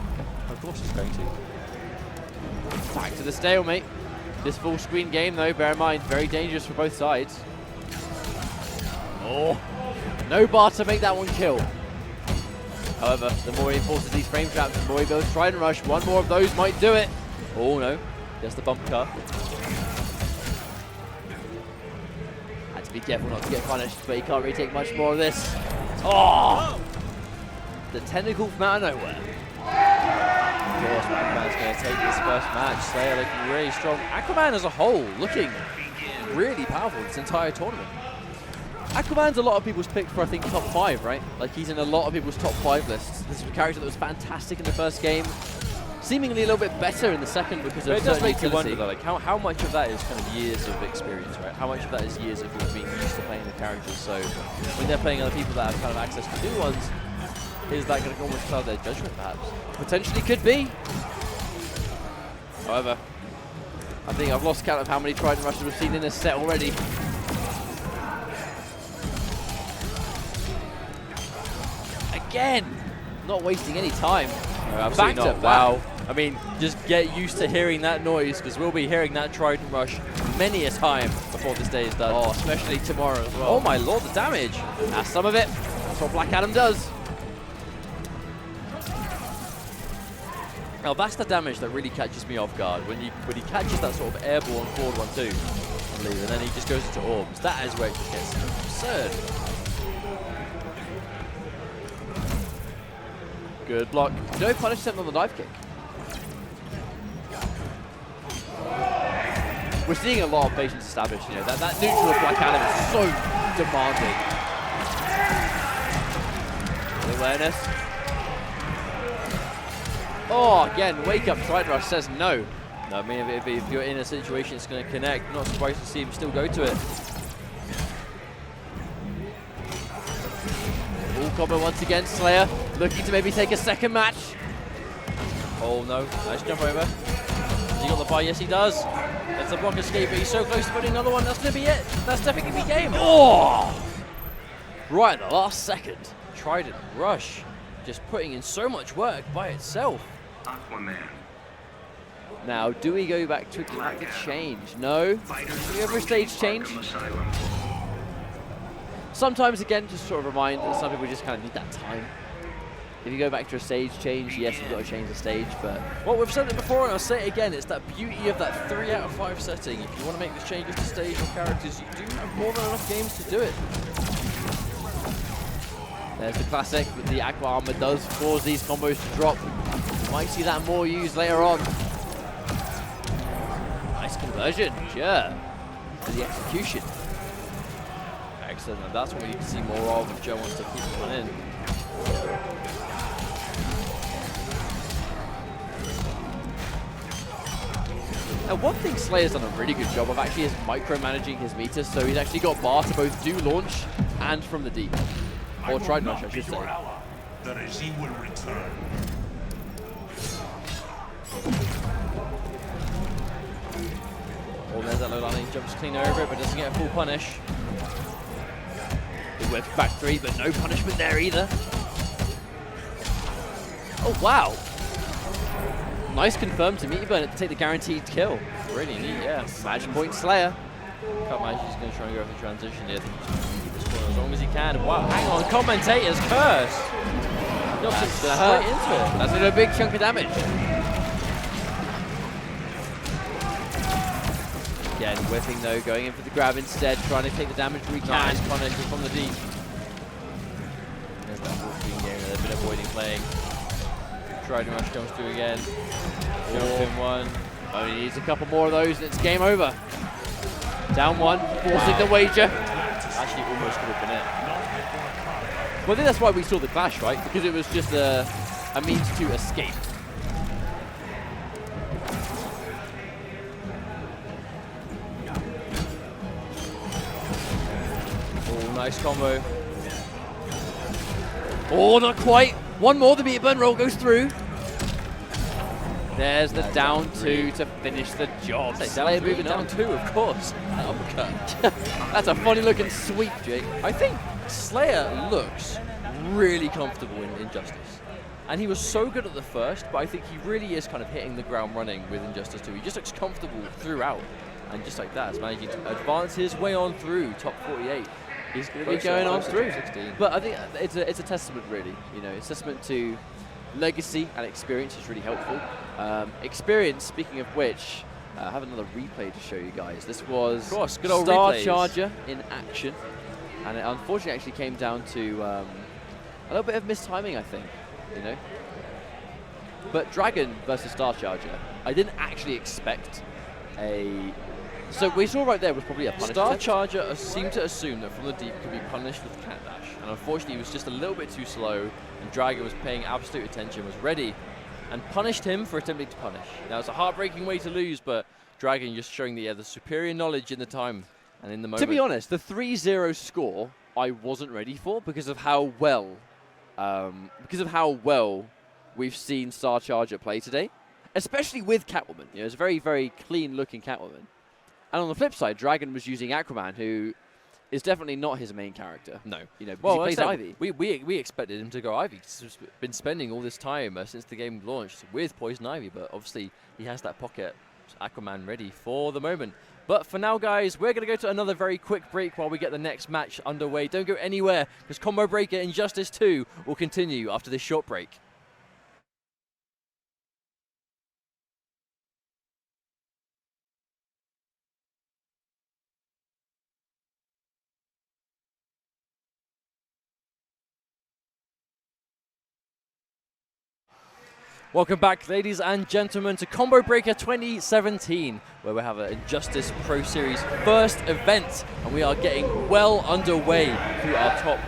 Of course he's going to. Back to the stalemate. This full screen game though, bear in mind, very dangerous for both sides. Oh, no bar to make that one kill. However, the more he enforces these frame traps, the more he builds Trident Rush. One more of those might do it. Oh no, just the bump car. Had to be careful not to get punished, but he can't really take much more of this. Oh! The tentacle from out of nowhere. Of course, Aquaman's going to take this first match. Slayer looking really strong. Aquaman as a whole looking really powerful this entire tournament. Aquaman's a lot of people's pick for, I think, top 5, right? Like, he's in a lot of people's top 5 lists. This is a character that was fantastic in the first game. Seemingly a little bit better in the second because of it does make you utility. wonder, though, like, how much of that is kind of years of experience, right? How much of that is years of being used to playing the characters? So when they're playing other people that have kind of access to new ones, is that going to almost cloud their judgment, perhaps? Potentially could be. However, I think I've lost count of how many Trident Rushes we've seen in this set already. Again, not wasting any time. No, absolutely Back not. to Wow. I mean, just get used to hearing that noise, because we'll be hearing that Trident Rush many a time before this day is done. Oh, especially tomorrow as well. Oh my lord, the damage. That's some of it. That's what Black Adam does. Now that's the damage that really catches me off guard. When he catches that sort of airborne forward 1-2, I believe, and then he just goes into orbs. That is where it just gets absurd. Good block. No punish attempt on the dive kick. We're seeing a lot of patience established. You know, that neutral of Black Adam is so demanding. awareness. Oh, again, wake up, Trident Rush says no. No, I mean, if you're in a situation it's going to connect, not surprised to see him still go to it. Full combo once again, Slayer looking to maybe take a second match. Oh no, nice jump over. Has he got the buy? Yes, he does. That's a block escape, but he's so close to putting another one. That's going to be it. That's definitely going to be game. Oh! Right at the last second. Trident Rush, just putting in so much work by itself. Aquaman. Now, do we go back to a character change? No. Do we ever a stage change? Sometimes, again, just sort of remind that some people just kind of need that time. If you go back to a stage change, yes, you've got to change the stage, but... Well, we've said it before, and I'll say it again, it's that beauty of that 3 out of 5 setting. If you want to make this changes to stage or characters, you do have more than enough games to do it. There's the classic, but the Aqua Armor does cause these combos to drop. Might see that more used later on. Nice conversion, sure. For the execution. Excellent, and that's what we need to see more of if Joe wants to keep this one in. Now, one thing Slayer's done a really good job of actually is micromanaging his meters, so he's actually got bar to both do launch and from the deep. Or Trident Rush, I should say. The regime will return. Oh, there's that low landing, jumps clean over it, but doesn't get a full punish. He whips back 3, but no punishment there either. Oh, wow. Nice confirm to Meaty Burn to take the guaranteed kill. Really neat, yeah. Match point Slayer. Can't imagine he's going to try and go for the transition here. I think he's just going to keep this corner as long as he can. Wow, hang on, commentator's curse. Knocks him straight into it. That's a big chunk of damage. Again, whipping though, going in for the grab instead, trying to take the damage we can. Nice punish from the deep. There's that full screen game that they've been avoiding playing. Trident Rush comes through again. Jump in one. Only needs a couple more of those and it's game over. Down 1, forcing the wager. Actually, almost could have been it. Well, I think that's why we saw the clash, right? Because it was just a means to escape. Oh, nice combo. Oh, not quite. One more, the Meaty Burn roll goes through. There's the down 2 to finish the job. Slayer moving down 2, of course. Uppercut. That's a funny looking sweep, Jake. I think Slayer looks really comfortable in Injustice. And he was so good at the first, but I think he really is kind of hitting the ground running with Injustice 2. He just looks comfortable throughout. And just like that, is managing to advance his way on through top 48. He's going to be going on through. 16. But I think it's a testament, really. You know, it's a testament to legacy and experience is really helpful. Experience, speaking of which, I have another replay to show you guys. This was good old Star replays. Charger in action. And it unfortunately actually came down to a little bit of mistiming, I think. You know? But Dragon versus Star Charger, I didn't actually expect a... So we saw right there was probably a punish. Star Charger seemed to assume that from the deep could be punished with cat dash, and unfortunately he was just a little bit too slow, and Dragon was paying absolute attention, was ready, and punished him for attempting to punish. Now it's a heartbreaking way to lose, but Dragon just showing the superior knowledge in the time and in the moment. To be honest, the 3-0 score I wasn't ready for because of how well we've seen Star Charger play today, especially with Catwoman. You know, it's a very, very clean-looking Catwoman. And on the flip side, Dragon was using Aquaman, who is definitely not his main character. No. You know, well, he plays Ivy. We expected him to go Ivy. He's been spending all this time since the game launched with Poison Ivy, but obviously he has that pocket Aquaman ready for the moment. But for now, guys, we're going to go to another very quick break while we get the next match underway. Don't go anywhere, because Combo Breaker Injustice 2 will continue after this short break. Welcome back, ladies and gentlemen, to Combo Breaker 2017, where we have an Injustice Pro Series first event, and we are getting well underway through our top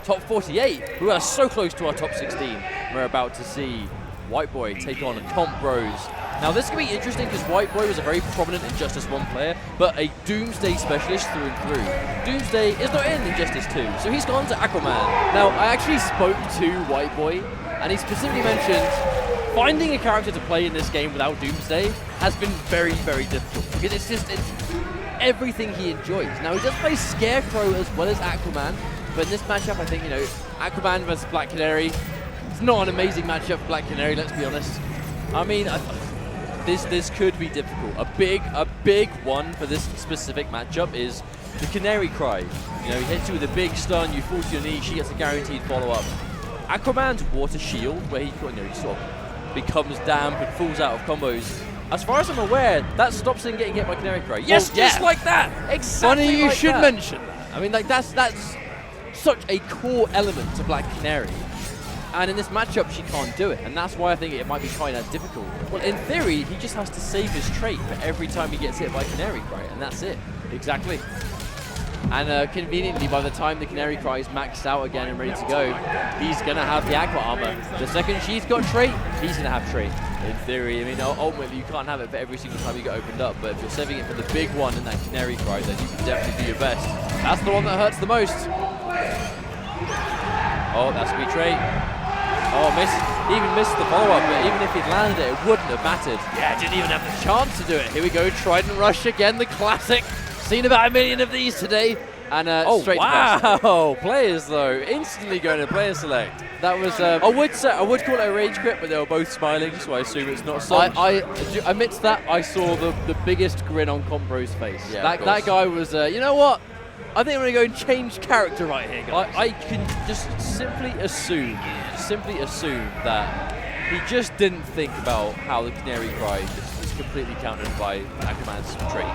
top 48, who are so close to our top 16. We're about to see White Boy take on Comp Bros. Now this can be interesting because White Boy was a very prominent Injustice 1 player, but a Doomsday specialist through and through. Doomsday is not in Injustice 2, so he's gone to Aquaman. Now I actually spoke to White Boy, and he specifically mentioned finding a character to play in this game without Doomsday has been very, very difficult, because it's everything he enjoys. Now he does play Scarecrow as well as Aquaman, but in this matchup I think, you know, Aquaman versus Black Canary, it's not an amazing matchup for Black Canary, let's be honest. I mean, this could be difficult. A big one for this specific matchup is the Canary Cry. You know, he hits you with a big stun, you fall to your knee, she gets a guaranteed follow-up. Aquaman's Water Shield, where he sort of becomes damp and falls out of combos. As far as I'm aware, that stops him getting hit by Canary Cry. Yes, well, just like that! Exactly. Funny you like should that. mention that. I mean, like, that's such a core element to Black Canary. And in this matchup, she can't do it. And that's why I think it might be kind of difficult. Well, in theory, he just has to save his trait for every time he gets hit by Canary Cry, and that's it. Exactly. And conveniently, by the time the Canary Cry is maxed out again and ready to go, he's going to have the Aqua Armor. The second she's got trait, he's going to have trait. In theory, I mean, ultimately, you can't have it for every single time you get opened up, but if you're saving it for the big one in that Canary Cry, then you can definitely do your best. That's the one that hurts the most. Oh, that's a trait. Oh, he even missed the follow-up, but even if he'd landed it, it wouldn't have mattered. Yeah, didn't even have the chance to do it. Here we go, Trident Rush again, the classic. Seen about 1 million of these today. And straight to best. Wow! Players, though, instantly going to player select. That was... I would call it a rage quit, but they were both smiling, so I assume it's not so. I amidst that, I saw the biggest grin on Combro's face. Yeah, that guy was, you know what? I think I'm going to go and change character right here, guys. I can just simply assume that he just didn't think about how the Canary Cry is completely countered by Aquaman's trait.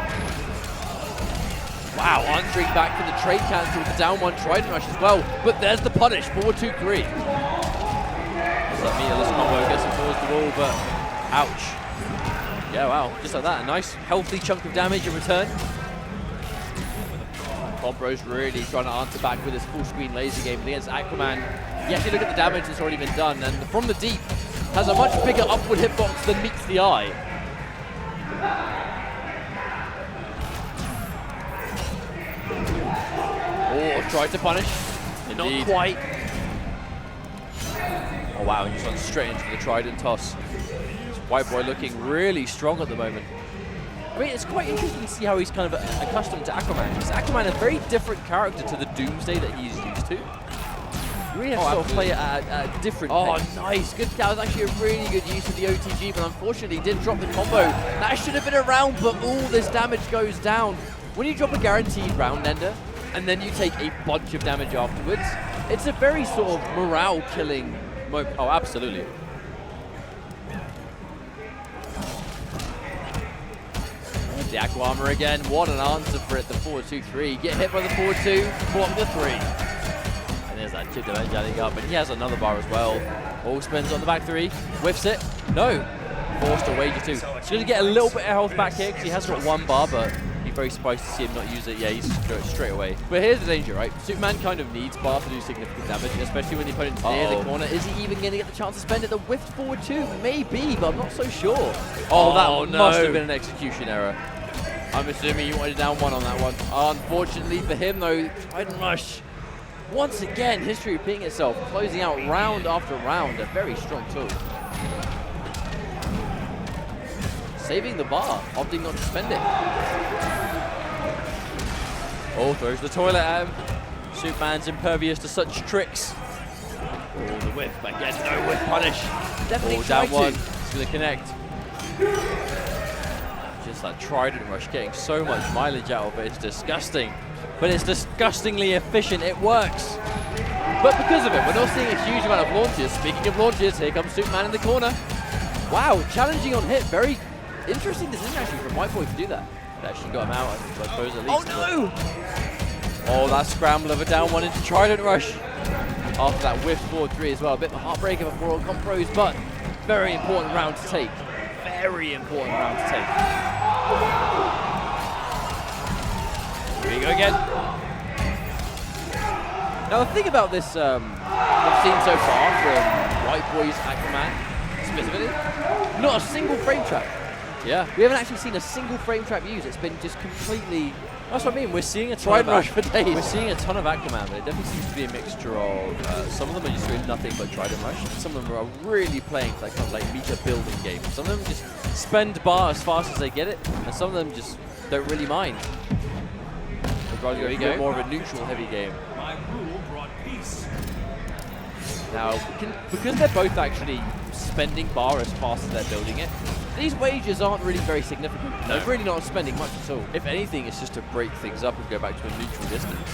Wow, Andre back from the trade cancel with the down one Trident Rush as well. But there's the punish, 4-2-3. So that meterless combo gets him towards the wall, but ouch. Yeah, wow, just like that. A nice, healthy chunk of damage in return. Combro's really trying to answer back with his full screen laser game against Aquaman. You actually look at the damage that's already been done, and from the deep has a much bigger upward hitbox than meets the eye. Oh, tried to punish. Indeed. Not quite. Oh wow, he just went straight into the Trident toss. White Boy looking really strong at the moment. I mean, it's quite interesting to see how he's kind of accustomed to Aquaman. Because Aquaman is a very different character to the Doomsday that he's used to. You really have to sort of play it at a different pace. Nice. Good. That was actually a really good use of the OTG, but unfortunately he did drop the combo. That should have been a round, but all this damage goes down. When you drop a guaranteed round ender, and then you take a bunch of damage afterwards, it's a very sort of morale-killing moment. Oh, absolutely. The Aqua Armor again, what an answer for it, the 4-2-3. Get hit by the 4-2, block the 3. And there's that chip damage adding up, and he has another bar as well. All spins on the back 3, whiffs it, no. Forced to wager 2. He's going to get a little bit of health back here, because he has got 1 bar, but be very surprised to see him not use it. Yeah, he's straight away. But here's the danger, right? Superman kind of needs bar to do significant damage, especially when the opponent's near the corner. Is he even going to get the chance to spend it? The whiffed forward 2, maybe, but I'm not so sure. Oh, that must have been an execution error. I'm assuming he wanted down 1 on that one. Unfortunately for him, though, Trident Rush, once again, history repeating itself, closing out round after round. A very strong tool. Saving the bar, opting not to spend it. Oh, throws the toilet at him. Superman's impervious to such tricks. Oh, the whiff, but again, no whiff punish. Definitely down 1. to. It's going to connect. Just that Trident Rush, getting so much mileage out of it. It's disgusting. But it's disgustingly efficient. It works. But because of it, we're not seeing a huge amount of launches. Speaking of launches, here comes Superman in the corner. Wow, challenging on hit. Very interesting decision actually from White Boy to do that. It actually got him out, I suppose, at least. Oh no! Oh, that scramble of a down 1 into Trident Rush. After that whiff 4-3 as well. A bit of a heartbreaker for all Compros, but very important round to take. Very important round to take. Here we go again. No, Now the thing about this we've seen so far from White Boy's Aquaman specifically, not a single frame trap. Yeah. We haven't actually seen a single frame trap used. It's been just completely... That's what I mean. We're seeing a ton Try of and rush for days. We're seeing a ton of Aquaman, but it definitely seems to be a mixture of some of them are just doing nothing but try and rush. Some of them are really playing that kind of like meter building game. Some of them just spend bar as fast as they get it, and some of them just don't really mind. They'd rather go for more of a neutral heavy game. My rule brought peace. Now, because they're both actually spending bar as fast as they're building it, these wages aren't really very significant. No. They're really not spending much at all. If anything, it's just to break things up and go back to a neutral distance.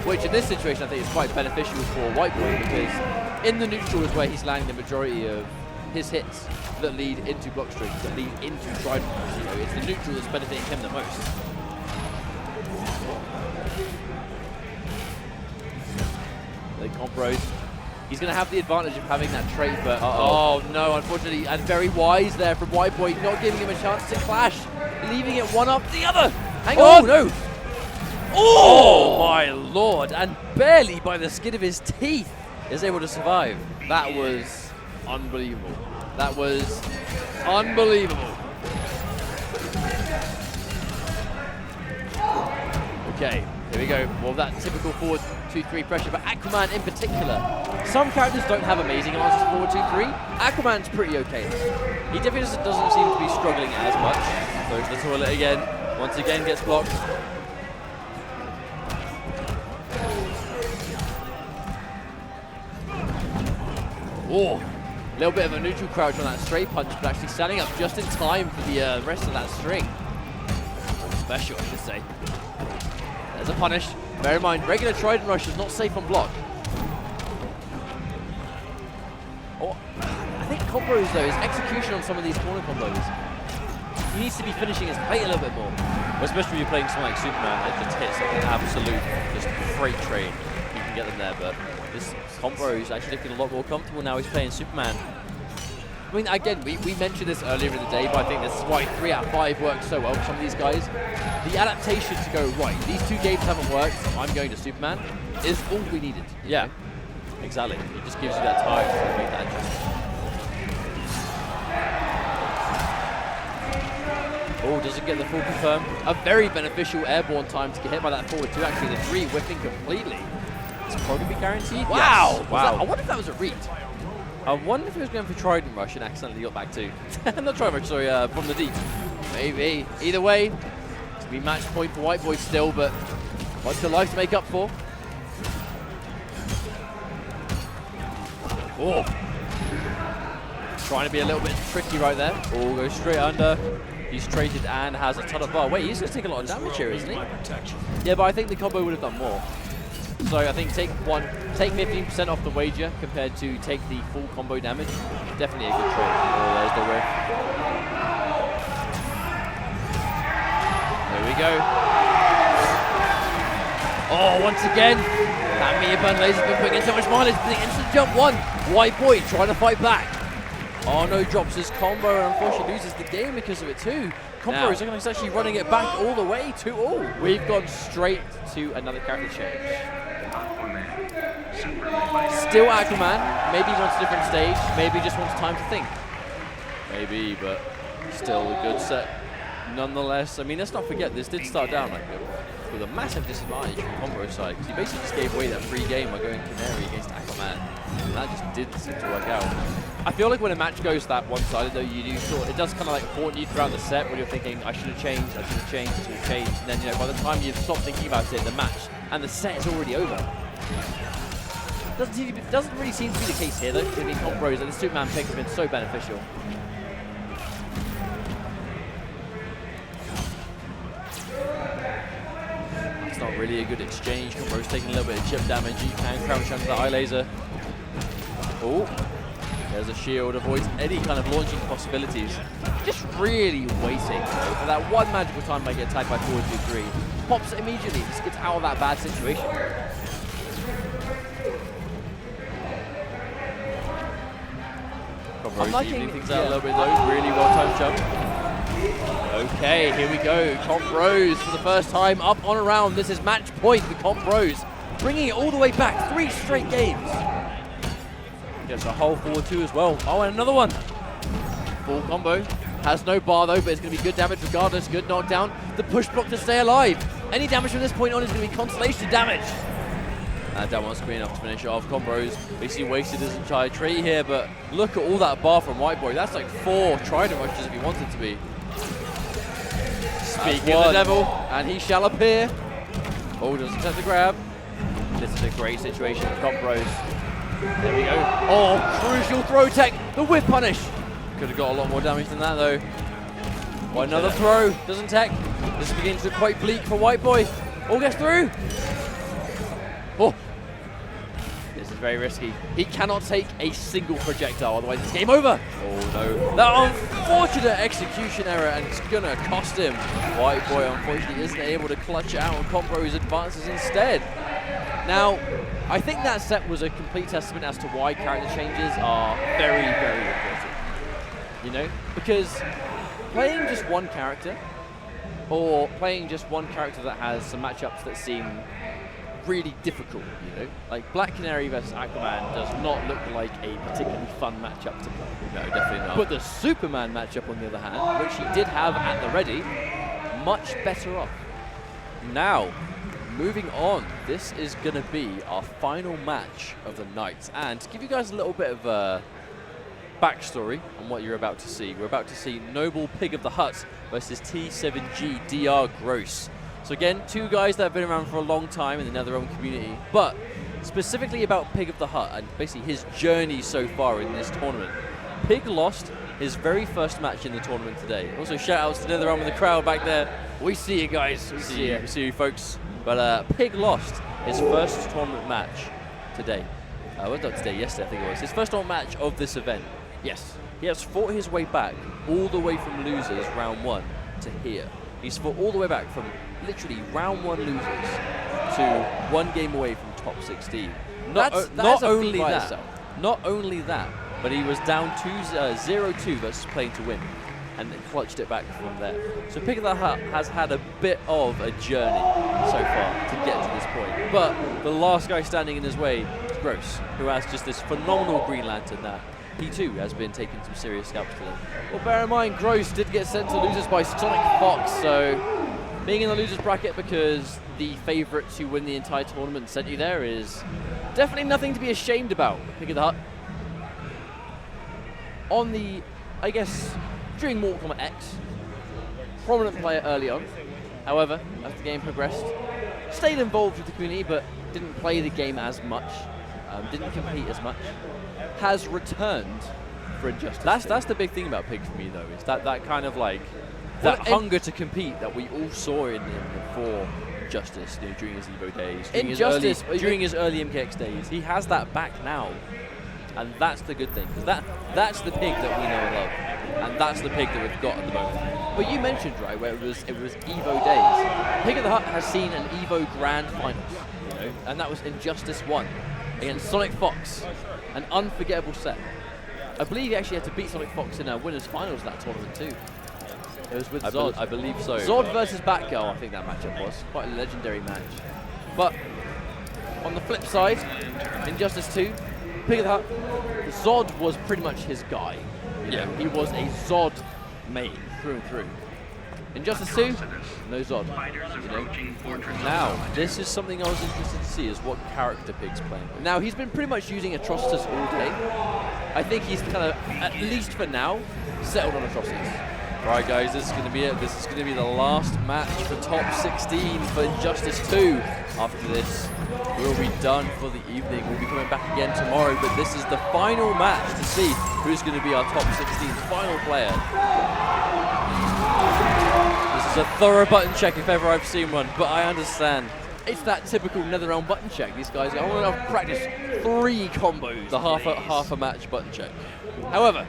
Which in this situation I think is quite beneficial for White Boy, because in the neutral is where he's landing the majority of his hits that lead into block strings, that lead into trident. You know, it's the neutral that's benefiting him the most. The Compros. He's going to have the advantage of having that trait, but oh no, unfortunately, and very wise there from White Boy, not giving him a chance to clash, leaving it one up the other. Hang on! No! Oh my lord, and barely by the skin of his teeth is able to survive. That was unbelievable. That was unbelievable. Okay, here we go. Well, that typical forward 2-3 pressure, but Aquaman in particular. Some characters don't have amazing answers forward 2-3. Aquaman's pretty okay. He definitely doesn't seem to be struggling as much. Goes to the toilet again. Once again gets blocked. Oh, a little bit of a neutral crouch on that straight punch, but actually standing up just in time for the rest of that string. Special, I should say. There's a punish. Bear in mind, regular trident rush is not safe on block. Oh, I think combos though, his execution on some of these corner combos, he needs to be finishing his plate a little bit more. Well, especially when you're playing someone like Superman that just hits like an absolute just freight train. You can get them there, but this combo is actually looking a lot more comfortable now he's playing Superman. I mean, again, we mentioned this earlier in the day, but I think this is why 3 out of 5 works so well for some of these guys. The adaptation to go, right, these 2 games haven't worked, I'm going to Superman, is all we needed. Yeah, exactly. It just gives you that time to make that adjustment. Oh, doesn't get the full confirm. A very beneficial airborne time to get hit by that forward 2. Actually, the 3 whiffing completely. It's probably be guaranteed. Wow! Yes. Wow. I wonder if that was a read. I wonder if he was going for Trident Rush and accidentally got back to. Not Trident Rush, sorry, from the deep. Maybe. Either way, it's going to be match point for White Boy still, but bunch of life to make up for. Oh. Trying to be a little bit tricky right there. Oh, goes straight under. He's traded and has a ton of bar. Wait, he's going to take a lot of damage here, isn't he? Yeah, but I think the combo would have done more. So I think take 15% off the wager compared to take the full combo damage. Definitely a good trade. Oh, there's the whiff. There we go. Oh, once again, that Mia Burn laser's been putting in so much mileage. The instant jump 1. White Boy trying to fight back. Oh no, drops his combo and unfortunately loses the game because of it too. Combo is actually running it back all the way to all. We've gone straight to another character change. Still Aquaman, maybe wants a different stage, maybe just wants time to think. Maybe, but still a good set. Nonetheless, I mean, let's not forget, this did start down like with a massive disadvantage from Combo side, because he basically just gave away that free game by going Canary against Aquaman. And that just didn't seem to work out. I feel like when a match goes that one-sided though, you do it does kind of like haunt you throughout the set when you're thinking, I should have changed, I should have changed, I should have changed. And then, you know, by the time you've stopped thinking about it, the match and the set is already over. Doesn't really seem to be the case here though. I mean, Compros and the Superman pick has been so beneficial. It's not really a good exchange. Compros taking a little bit of chip damage. You can crouch under the eye laser. Oh, there's a shield, avoids any kind of launching possibilities. Just really waiting for that one magical time I get tagged by forward 2-3. Pops it immediately, just gets out of that bad situation. I'm liking things out a little bit though. Really well timed jump. Okay, here we go. Comp Rose for the first time up on a round. This is match point with Comp Rose. bringing it all the way back. 3 straight games. Gets a whole forward 2 as well. Oh, and another one. Full combo. Has no bar though, but it's going to be good damage regardless. Good knockdown. The push block to stay alive. Any damage from this point on is going to be constellation damage. And down one screen enough to finish off. Combos basically wasted his entire tree here, but look at all that bar from White Boy. That's like 4 trident rushes if he wanted to be. Speaking of the devil, and he shall appear. Oh, doesn't attempt the grab. This is a great situation for Combos. There we go. Oh, crucial throw tech. The whip punish. Could have got a lot more damage than that though. Oh, another throw. Doesn't tech. This begins to look quite bleak for White Boy. All gets through. Oh. This is very risky. He cannot take a single projectile, otherwise it's game over. Oh no. That unfortunate execution error, and it's going to cost him. White Boy unfortunately isn't able to clutch it out and Combos advances instead. Now, I think that set was a complete testament as to why character changes are very, very important. You know, because playing just one character, or playing just one character that has some matchups that seem really difficult, you know, like Black Canary versus Aquaman does not look like a particularly fun matchup to play. No, definitely not. But the Superman matchup, on the other hand, which he did have at the ready, much better off. Now, moving on, this is going to be our final match of the night. And to give you guys a little bit of a backstory on what you're about to see, we're about to see Noble Pig of the Hut versus T7G DR Gross. So again, 2 guys that have been around for a long time in the NetherRealm community, but specifically about Pig of the Hut and basically his journey so far in this tournament. Pig lost his very first match in the tournament today. Also, shout outs to NetherRealm in the crowd back there. We see you guys. We see you folks. But Pig lost his first tournament match today. Well, not today, yesterday I think it was. His first tournament match of this event. Yes, he has fought his way back all the way from losers round 1 to here. He's fought all the way back from literally round 1 losers to 1 game away from top 16. Not only that, but he was down 0-2 versus playing to win, and clutched it back from there. So Pig of the Hut has had a bit of a journey so far to get to this point. But the last guy standing in his way is Gross, who has just this phenomenal Green Lantern that he too has been taking some serious scalps to them. Well, bear in mind, Gross did get sent to losers by Sonic Fox, so being in the losers bracket because the favourite to win the entire tournament sent you there is definitely nothing to be ashamed about. Pig of the Hut. On the, I guess, during Mortal Kombat X, prominent player early on. However, as the game progressed, stayed involved with the community, but didn't play the game as much, didn't compete as much. Has returned for Injustice. That's the big thing about Pig for me, though, is that kind of like that hunger to compete that we all saw in him for Injustice, you know, during his Evo days, during his early MKX days. He has that back now, and that's the good thing. That's the Pig that we know and love, and that's the Pig that we've got at the moment. But you mentioned, right, where it was Evo days. Pig of the Hut has seen an Evo Grand Finals, you know, and that was Injustice 1 against Sonic Fox. An unforgettable set. I believe he actually had to beat Sonic Fox in a winners finals of that tournament too. It was with Zod. I believe so. Zod versus Batgirl, I think that matchup was. Quite a legendary match. But on the flip side, Injustice 2, Pig of the Hut, Zod was pretty much his guy. You know, he was a Zod main through and through. Injustice 2, no Zod. You know? Now, this is something I was interested to see, is what character Pig's playing with. Now, he's been pretty much using Atrocitus all day. I think he's kind of, at least for now, settled on Atrocitus. Right, guys, this is going to be it. This is going to be the last match for top 16 for Injustice 2. After this, we'll be done for the evening. We'll be coming back again tomorrow, but this is the final match to see who's going to be our top 16's final player. This is a thorough button check if ever I've seen one, but I understand. It's that typical NetherRealm button check. These guys go, I want to practice 3 combos. The half a match button check. However,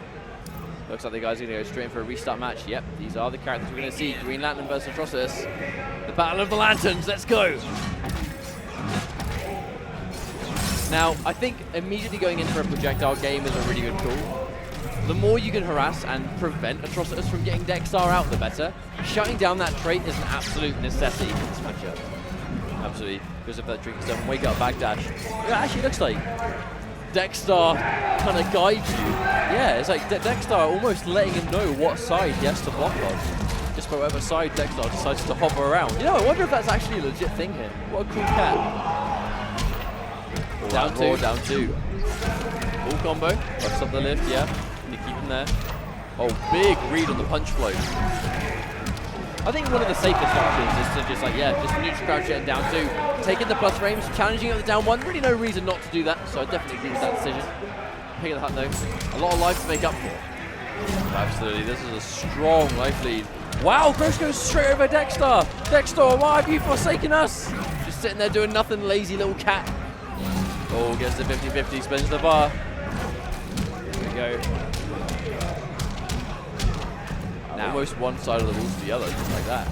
looks like the guys are going to go straight in for a restart match. Yep, these are the characters we're going to see. Green Lantern versus Atrocitus. The Battle of the Lanterns, let's go! Now, I think immediately going in for a projectile game is a really good call. The more you can harass and prevent Atrocitus from getting Dexar out, the better. Shutting down that trait is an absolute necessity for this matchup. Absolutely. because of that drinking stuff and wake up backdash. It actually looks like Dexter kind of guides you. Yeah, it's like Dexter almost letting him know what side he has to block on. Just by whatever side Dexter decides to hover around. You know, I wonder if that's actually a legit thing here. What a cool cat. Down two. Down two. Full combo. Busts up the lift, yeah. You keep him there. Oh, big read on the punch flow. I think one of the safest options is to just just neutral crouch it and down two. Taking the plus frames, challenging at the down one. Really no reason not to do that, so I definitely agree with that decision. Pick of the hut though. A lot of life to make up for. Absolutely, this is a strong life lead. Wow, Gross goes straight over Dexter. Dexter, why have you forsaken us? Just sitting there doing nothing, lazy little cat. Oh, gets the 50-50, spins the bar. Here we go. Now, almost one side of the rules to the other, just like that.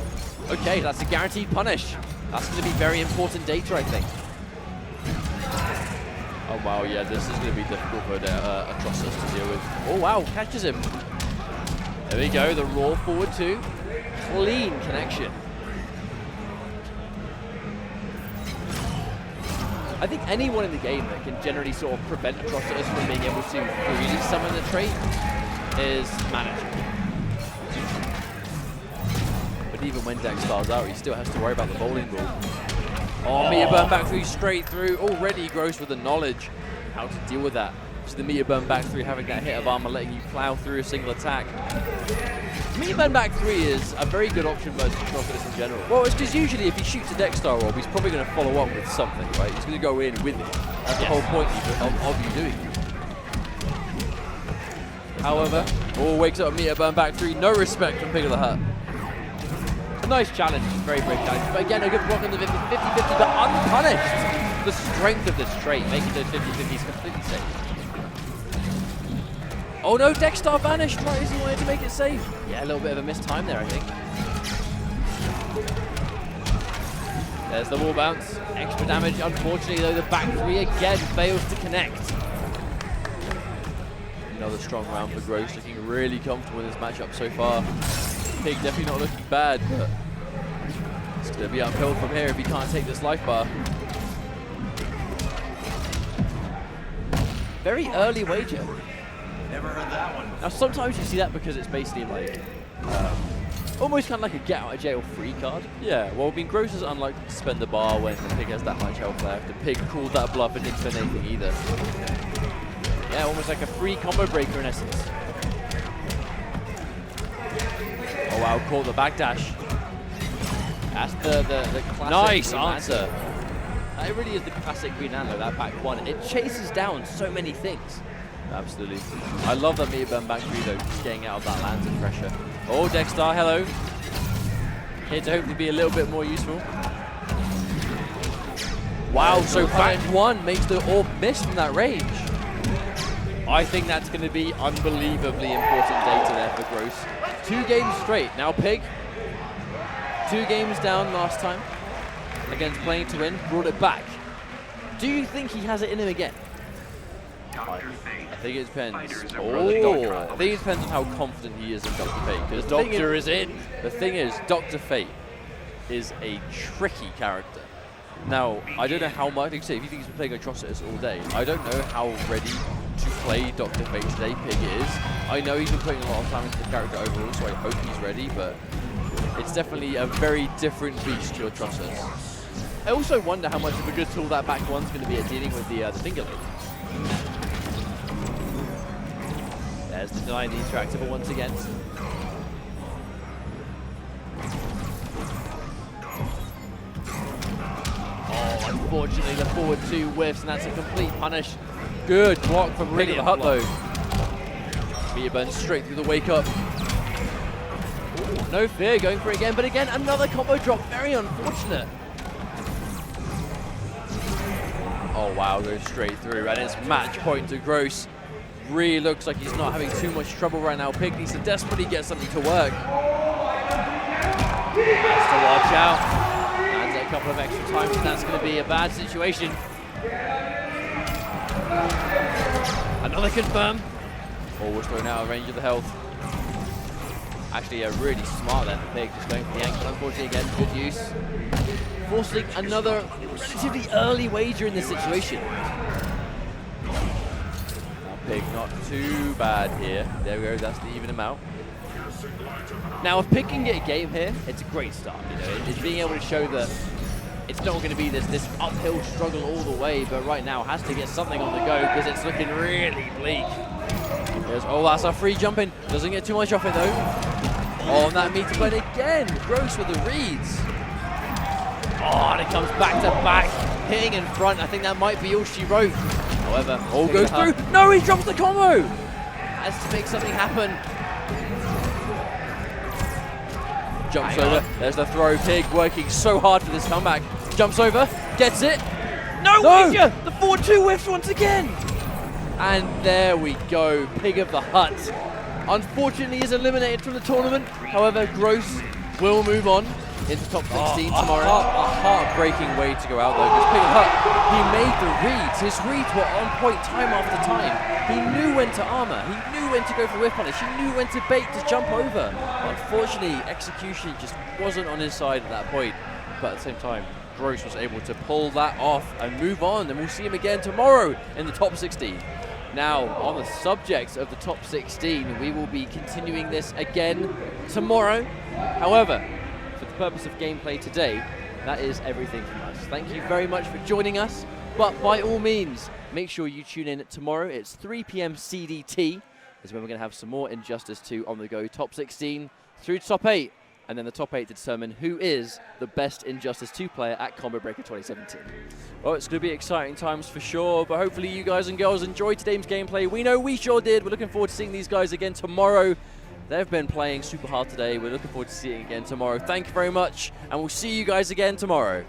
Okay, that's a guaranteed punish. That's going to be very important data, I think. Oh, wow, yeah, this is going to be difficult for Atrocitus to deal with. Oh, wow, catches him. There we go, the raw forward two. Clean connection. I think anyone in the game that can generally sort of prevent Atrocitus from being able to freely summon the trait is manageable. But even when Dex stars out, he still has to worry about the bowling ball. Oh, meter burn back three straight through. Already Gross with the knowledge how to deal with that. So the meter burn back three having that hit of armor letting you plow through a single attack. Meter burn back three is a very good option versus Atrocitus in general. Well, it's because usually if he shoots a Dex Star Orb, he's probably going to follow up with something, right? He's going to go in with it. That's the whole point of you doing it. However, wakes up a meter burn back three. No respect from Pig of the Hut. Nice challenge, very challenge. But again, a good block on the 50-50, but unpunished. The strength of this trait, making those 50-50s completely safe. Oh no, Dexter vanished right as he wanted to make it safe. Yeah, a little bit of a missed time there, I think. There's the wall bounce. Extra damage, unfortunately, though, the back three again fails to connect. Another strong round for Gross, looking really comfortable in this matchup so far. Pig definitely not looking bad, but it's going to be uphill from here if he can't take this life bar. Very early wager. Never heard that one. Now sometimes you see that because it's basically like almost kind of like a get out of jail free card. Yeah, well, I mean, Gross is unlikely to spend the bar when the Pig has that much health left. The Pig called that bluff and didn't spend anything either. Yeah, almost like a free combo breaker in essence. Oh wow, caught the backdash. That's the classic. Nice answer. That really is the classic Green Nano, that back one. It chases down so many things. Absolutely. I love that meter burn back three though, just getting out of that Lancer pressure. Oh, Dexter, hello. Here to hopefully be a little bit more useful. Wow, so back one makes the orb miss from that range. I think that's going to be unbelievably important data there for Gross. 2 games straight. Now Pig, 2 games down last time against Playing to Win, brought it back. Do you think he has it in him again? I think it depends. I think it depends on how confident he is in Dr. Fate. Because Doctor is in. The thing is, Dr. Fate is a tricky character. Now, I don't know how much, like I say, if you think he's been playing Atrocitus all day, I don't know how ready to play Dr. Fate today Pig is. I know he's been putting a lot of time into the character overall, so I hope he's ready, but it's definitely a very different beast to Atrocitus. I also wonder how much of a good tool that back one's going to be at dealing with the finger lady. There's the denying the interactable once again. Oh, unfortunately the forward 2 whiffs, and that's a complete punish. Good block from Pig of the Hut though. Meter burn straight through the wake up. Ooh, no fear, going for it again, but again another combo drop, very unfortunate. Oh wow, goes straight through, and it's match point to Gross. Really looks like he's not having too much trouble right now. Pig needs to desperately get something to work. Has to watch out. Lands a couple of extra times, and that's going to be a bad situation. Another confirm. Always thrown out of range of the health. Actually, really smart then. Pig just going for the ankle. Unfortunately, again, good use. Forcing another relatively early wager in this situation. Pig not too bad here. There we go, that's the even amount. Now, if Pig can get a game here, it's a great start. You know, it's being able to show that it's not going to be this uphill struggle all the way, but right now has to get something on the go because it's looking really bleak. Oh, that's a free jump in. Doesn't get too much off it though. Oh, and that meter plane again. Gross with the reads. Oh, and it comes back to back, hitting in front. I think that might be all she wrote. However, all goes through. No, he drops the combo. Has to make something happen. Jumps over. There's the throw. Pig working so hard for this comeback. Jumps over. Gets it. No! Wager! The 4-2 whiffs once again. And there we go. Pig of the Hut. Unfortunately, is eliminated from the tournament. However, Gross will move on into top 16 tomorrow. A heartbreaking way to go out though, because Pig of the Hut, he made the reads. His reads were on point time after time. He knew when to armor. He knew when to go for whiff punish. He knew when to bait to jump over. Unfortunately, execution just wasn't on his side at that point. But at the same time, Gross was able to pull that off and move on. And we'll see him again tomorrow in the top 16. Now, on the subject of the top 16, we will be continuing this again tomorrow. However, for the purpose of gameplay today, that is everything from us. Thank you very much for joining us, but by all means, make sure you tune in tomorrow. It's 3 PM CDT, is when we're going to have some more Injustice 2 on the go. Top 16 through to top 8, and then the top 8 to determine who is the best Injustice 2 player at Combo Breaker 2017. Well, it's going to be exciting times for sure, but hopefully you guys and girls enjoyed today's gameplay. We know we sure did. We're looking forward to seeing these guys again tomorrow. They've been playing super hard today. We're looking forward to seeing it again tomorrow. Thank you very much, and we'll see you guys again tomorrow.